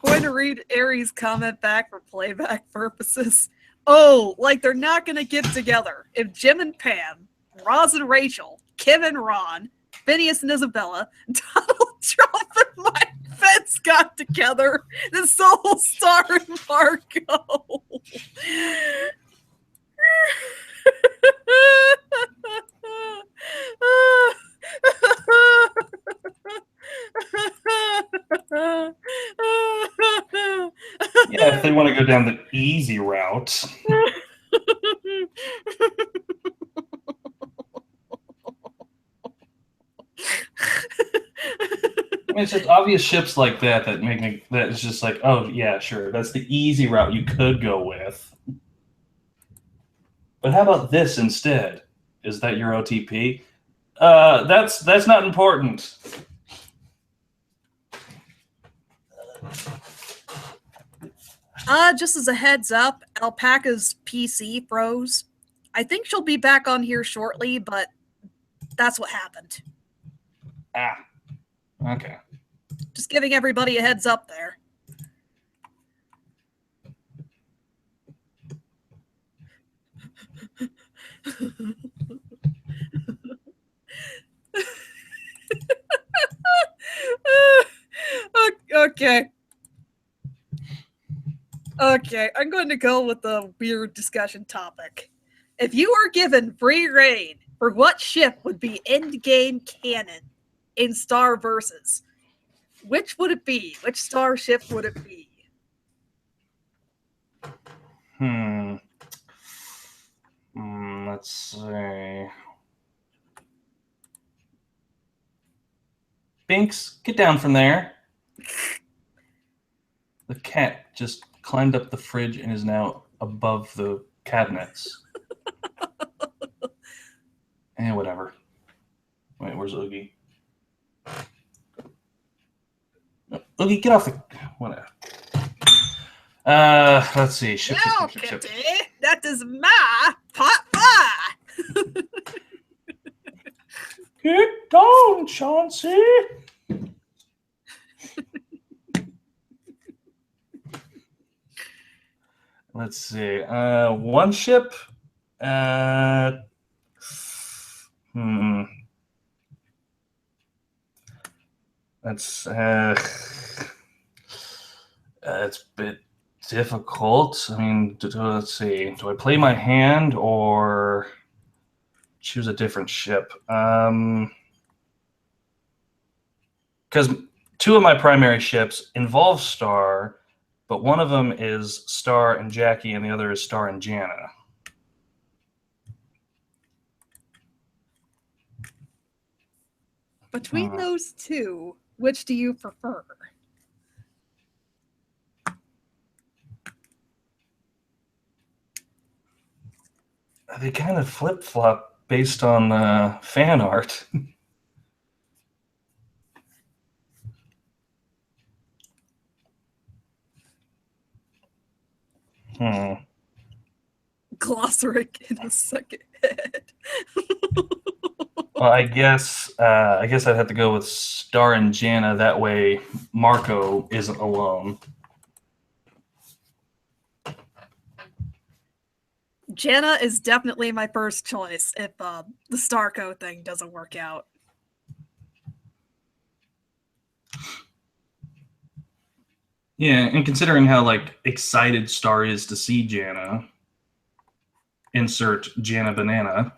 Going to read Aries' comment back for playback purposes. Oh, like they're not going to get together. If Jim and Pam, Roz and Rachel, Kim and Ron, Phineas and Isabella, Donald Trump and Mike Pence got together, then so will Star and Marco. Yeah, if they want to go down the easy route. I mean, it's just obvious ships like that that make me. That is just like, oh yeah, sure, that's the easy route you could go with. But how about this instead? Is that your OTP? That's not important. Just as a heads up, Alpaca's PC froze. I think she'll be back on here shortly, but that's what happened. Ah, okay. Just giving everybody a heads up there. Okay. Okay, I'm going to go with the weird discussion topic. If you were given free reign for what ship would be endgame canon in Star Versus, which would it be? Which starship would it be? Let's see. Binks, get down from there. The cat just climbed up the fridge and is now above the cabinets. Whatever. Wait, where's Oogie? Oogie, get off the... Whatever. Let's see. Ship. No, Kitty, that is my papa. Get down, Chauncey. Let's see. One ship. That's it's a bit difficult. I mean, let's see. Do I play my hand or choose a different ship? Because two of my primary ships involve Star, but one of them is Star and Jackie, and the other is Star and Jana. Between those two, which do you prefer? They kind of flip-flop based on fan art. Glossaric in a second head. Well, I guess I'd have to go with Star and Jana. That way, Marco isn't alone. Jana is definitely my first choice if the Starco thing doesn't work out. Yeah, and considering how excited Star is to see Jana, insert Jana Banana.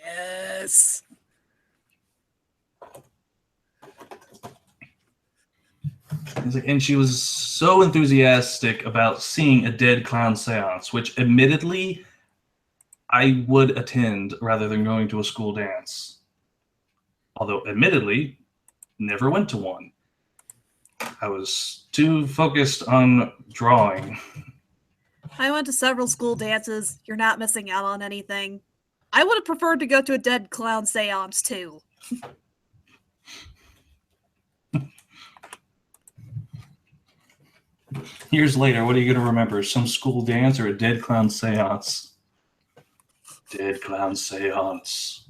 Yes. And she was so enthusiastic about seeing a dead clown seance, which admittedly I would attend rather than going to a school dance. Although admittedly, never went to one. I was too focused on drawing. I went to several school dances. You're not missing out on anything. I would have preferred to go to a dead clown seance too. Years later, what are you going to remember? Some school dance or a dead clown seance? Dead clown seance.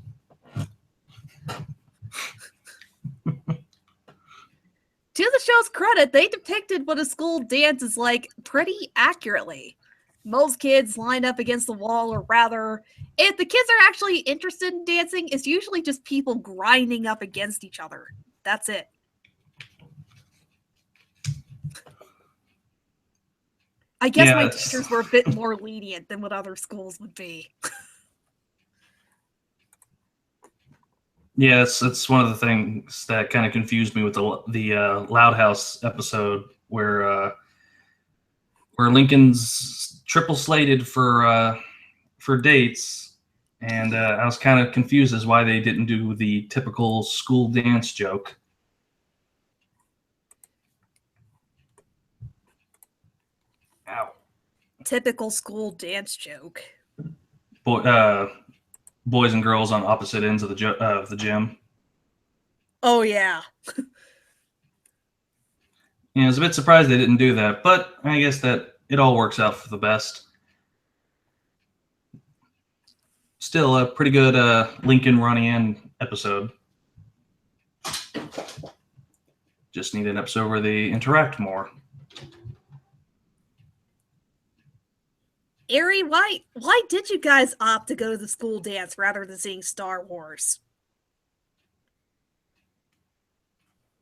To the show's credit, they depicted what a school dance is like pretty accurately. Most kids line up against the wall, or rather, if the kids are actually interested in dancing, it's usually just people grinding up against each other. That's it. I guess my teachers were a bit more lenient than what other schools would be. Yeah, it's one of the things that kind of confused me with the Loud House episode where Lincoln's triple slated for dates, and I was kind of confused as why they didn't do the typical school dance joke. Ow. Typical school dance joke. Boys and girls on opposite ends of the gym. Oh, yeah. Yeah, I was a bit surprised they didn't do that, but I guess that it all works out for the best. Still a pretty good Lincoln Ronnie Ann episode. Just need an episode where they interact more. Ari, why did you guys opt to go to the school dance rather than seeing Star Wars?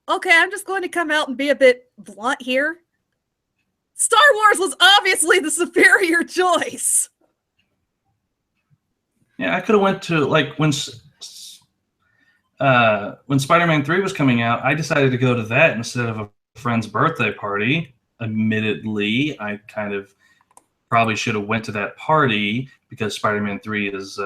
Okay, I'm just going to come out and be a bit blunt here. Star Wars was obviously the superior choice. Yeah, I could have went to when Spider-Man 3 was coming out, I decided to go to that instead of a friend's birthday party. Admittedly, I kind of probably should have went to that party because Spider-Man 3 is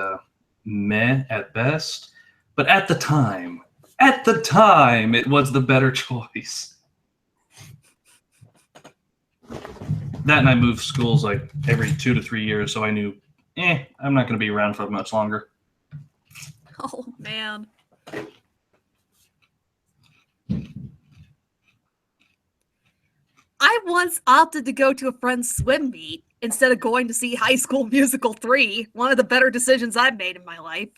meh at best. But at the time, it was the better choice. That and I moved schools every 2 to 3 years, so I knew I'm not going to be around for much longer. Oh, man. I once opted to go to a friend's swim meet instead of going to see High School Musical 3, one of the better decisions I've made in my life.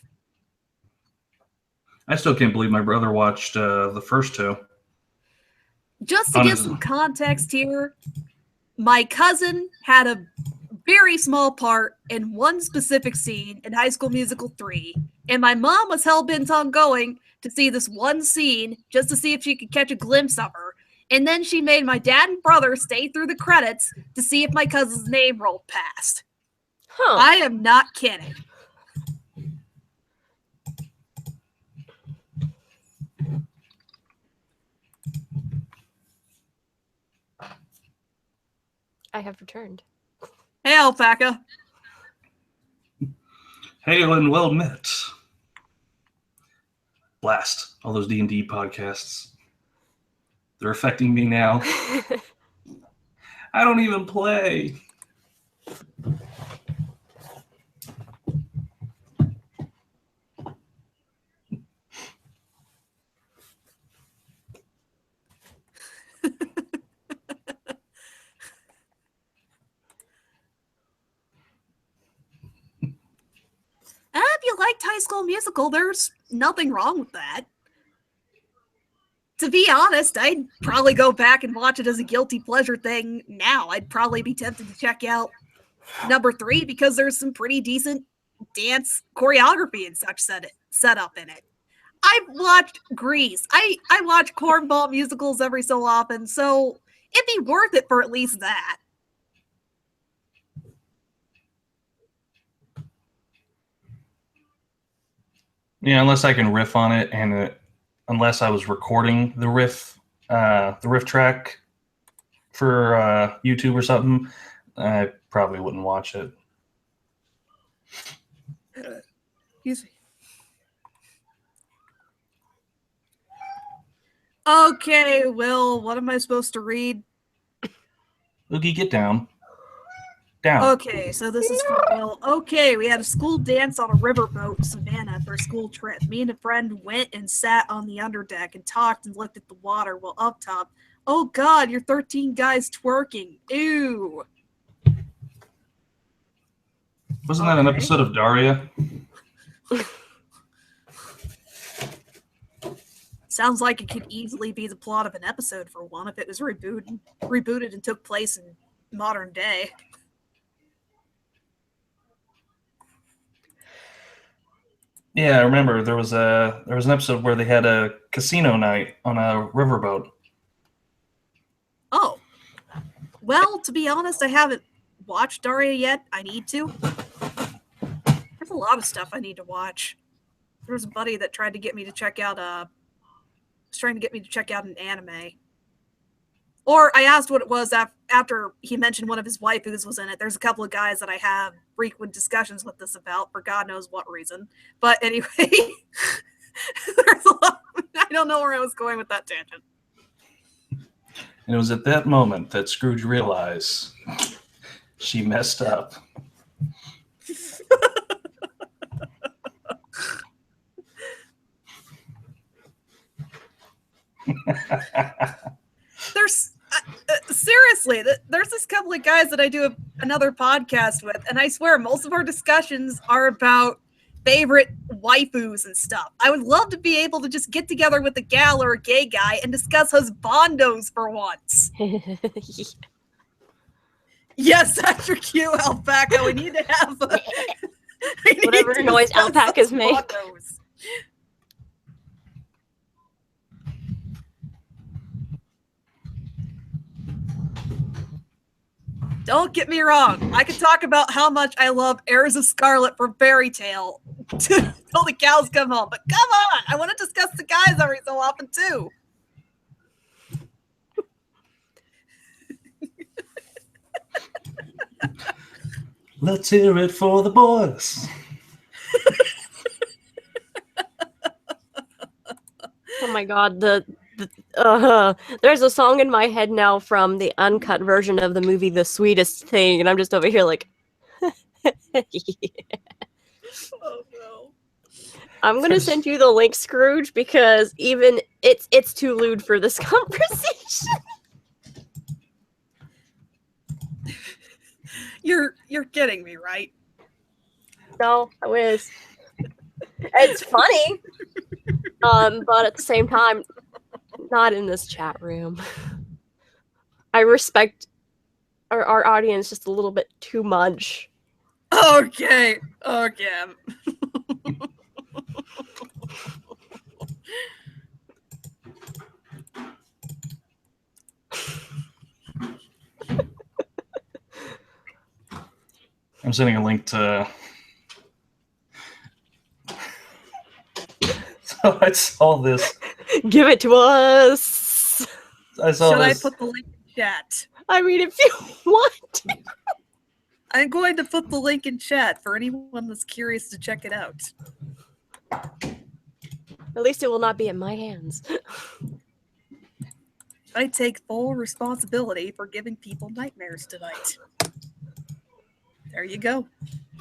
I still can't believe my brother watched the first two. Just to give some context here, my cousin had a very small part in one specific scene in High School Musical 3, and my mom was hell-bent on going to see this one scene just to see if she could catch a glimpse of her. And then she made my dad and brother stay through the credits to see if my cousin's name rolled past. Huh. I am not kidding. I have returned. Hey, Alpaca. Hail and well met. Blast. All those D&D podcasts. They're affecting me now. I don't even play. If you liked High School Musical, there's nothing wrong with that. To be honest, I'd probably go back and watch it as a guilty pleasure thing now. I'd probably be tempted to check out number 3 because there's some pretty decent dance choreography and such set up in it. I've watched Grease. I watch cornball musicals every so often, so it'd be worth it for at least that. Yeah, unless I can riff on it, and unless I was recording the riff track for YouTube or something, I probably wouldn't watch it. Excuse me. Okay, Will, what am I supposed to read? Oogie, get down. Down. Okay, so this is for Will. Okay, we had a school dance on a riverboat in Savannah for a school trip. Me and a friend went and sat on the underdeck and talked and looked at the water while up top. Oh god, you're 13 guys twerking. Ew. Wasn't that an episode of Daria? Sounds like it could easily be the plot of an episode for one if it was rebooted and took place in modern day. Yeah, I remember there was an episode where they had a casino night on a riverboat. Oh. Well, to be honest, I haven't watched Daria yet. I need to. There's a lot of stuff I need to watch. There was a buddy that tried to get me to check out an anime. Or I asked what it was after he mentioned one of his waifus was in it. There's a couple of guys that I have frequent discussions with this about for God knows what reason. But anyway, there's a lot. I don't know where I was going with that tangent. And it was at that moment that Scrooge realized she messed up. There's seriously, there's this couple of guys that I do another podcast with, and I swear most of our discussions are about favorite waifus and stuff. I would love to be able to just get together with a gal or a gay guy and discuss husbandos for once. Yes, after Q, Alpaca, we need to have whatever noise alpacas make. Don't get me wrong. I could talk about how much I love Heirs of Scarlet from Fairy Tale till the cows come home. But come on, I want to discuss the guys every so often too. Let's hear it for the boys. Oh my god, there's a song in my head now from the uncut version of the movie The Sweetest Thing, and I'm just over here like Oh no. I'm gonna send you the link, Scrooge, because even it's too lewd for this conversation. You're kidding me, right? No, I wish. It's funny, but at the same time, not in this chat room. I respect our audience just a little bit too much. Okay. Okay. I'm sending a link to. So I saw this. Give it to us. I saw Should this. I put the link in chat? I mean, if you want to. I'm going to put the link in chat for anyone that's curious to check it out. At least it will not be in my hands. I take full responsibility for giving people nightmares tonight. There you go.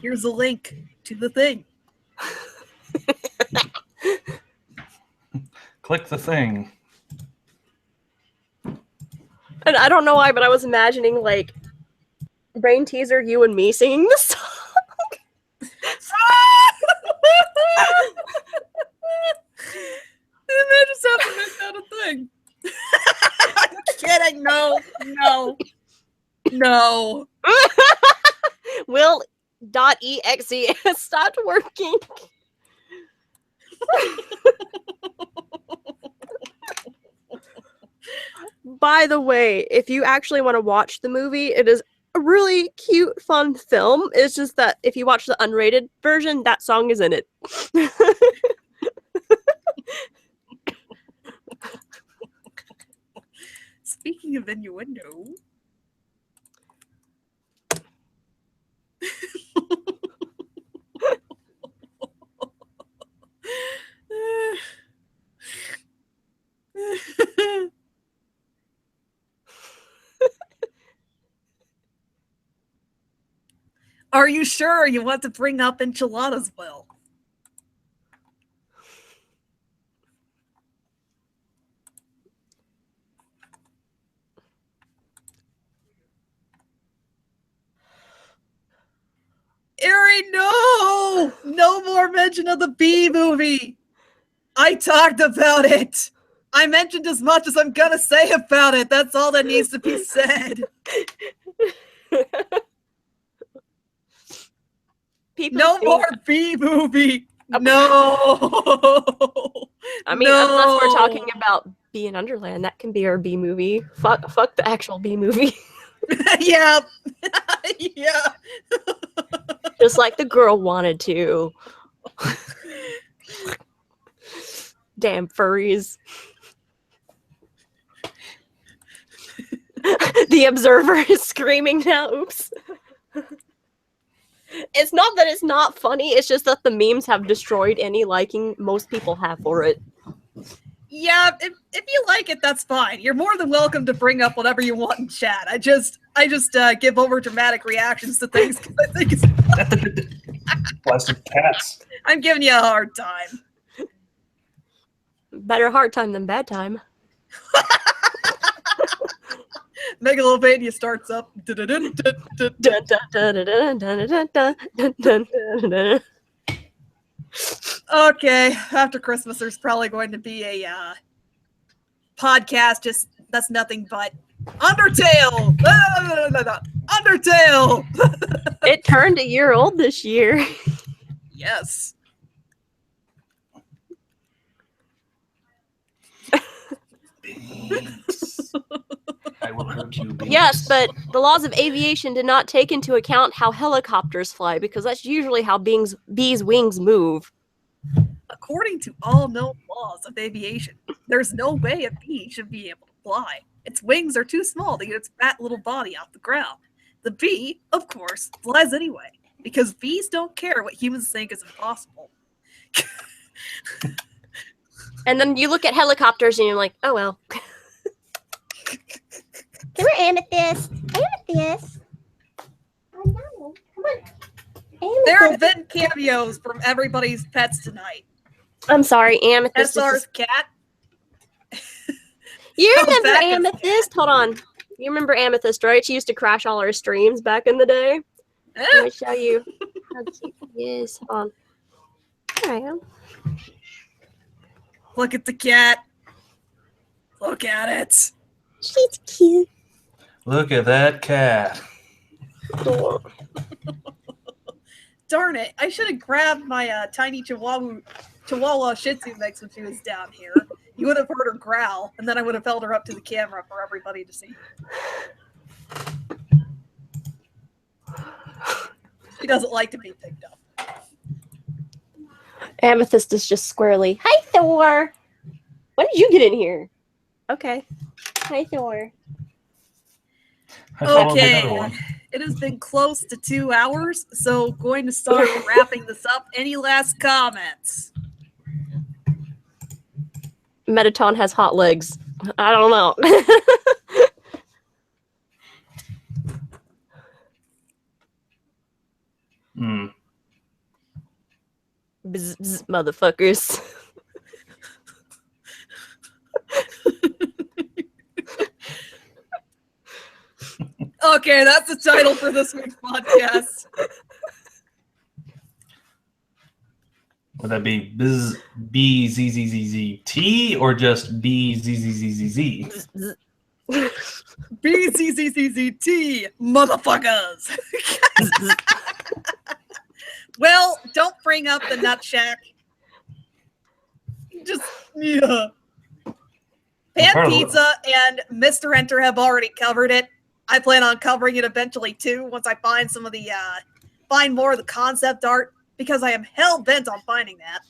Here's a link to the thing. Click the thing. And I don't know why, but I was imagining, like, brain teaser, you and me singing the song. And I just have to make that a thing. I'm kidding. No. Will.exe has stopped working. By the way, if you actually want to watch the movie, it is a really cute, fun film. It's just that if you watch the unrated version, that song is in it. Speaking of innuendo. Are you sure you want to bring up enchiladas, Will? Ari, no! No more mention of the Bee movie! I talked about it! I mentioned as much as I'm gonna say about it. That's all that needs to be said. No more Bee movie! No! I mean, No! unless we're talking about Bee and Underland, that can be our B movie. Fuck the actual B movie. Yeah. Yeah. Just like the girl wanted to. Damn furries. The Observer is screaming now. Oops. It's not that it's not funny, it's just that the memes have destroyed any liking most people have for it. Yeah, if you like it, that's fine. You're more than welcome to bring up whatever you want in chat. I just give over dramatic reactions to things because I think it's Plastic cats. I'm giving you a hard time. Better hard time than bad time. Megalovania starts up. Okay, after Christmas, there's probably going to be a podcast. Just that's nothing but Undertale. Undertale. It turned a year old this year. Yes. I will hurt you. Yes, but the laws of aviation did not take into account how helicopters fly, because that's usually how bees' wings move. According to all known laws of aviation, there's no way a bee should be able to fly. Its wings are too small to get its fat little body off the ground. The bee, of course, flies anyway, because bees don't care what humans think is impossible. And then you look at helicopters and you're like, oh well. Come here, Amethyst. Amethyst. Oh no. Come on. prevent cameos from everybody's pets tonight. I'm sorry, Amethyst. SR's cat. You remember Alpaca's Amethyst? Hold on. You remember Amethyst, right? She used to crash all our streams back in the day. Let me show you how cute he is. Hold on. There I am. Look at the cat. Look at it. She's cute. Look at that cat. Darn it. I should have grabbed my tiny Chihuahua Shih Tzu mix when she was down here. You would have heard her growl, and then I would have held her up to the camera for everybody to see. She doesn't like to be picked up. Amethyst is just squarely. Hi, Thor. When did you get in here? Okay. Hi, Thor. I followed Okay. another one. It has been close to 2 hours, so going to start wrapping this up. Any last comments? Metaton has hot legs. I don't know. Hmm. Bzzzt, motherfuckers. Okay, that's the title for this week's podcast. Would that be BZZZZT or just BZZZZZ? BZZZZT, motherfuckers. Well, don't bring up the Nutshack. Just, yeah. Pan Pizza and Mr. Enter have already covered it. I plan on covering it eventually too once I find some of the, find more of the concept art because I am hell bent on finding that.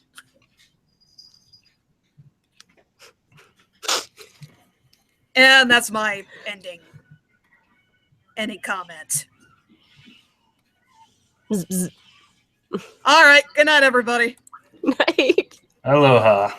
And that's my ending. Any comment? Bzzzt. All right. Good night, everybody. Night. Aloha.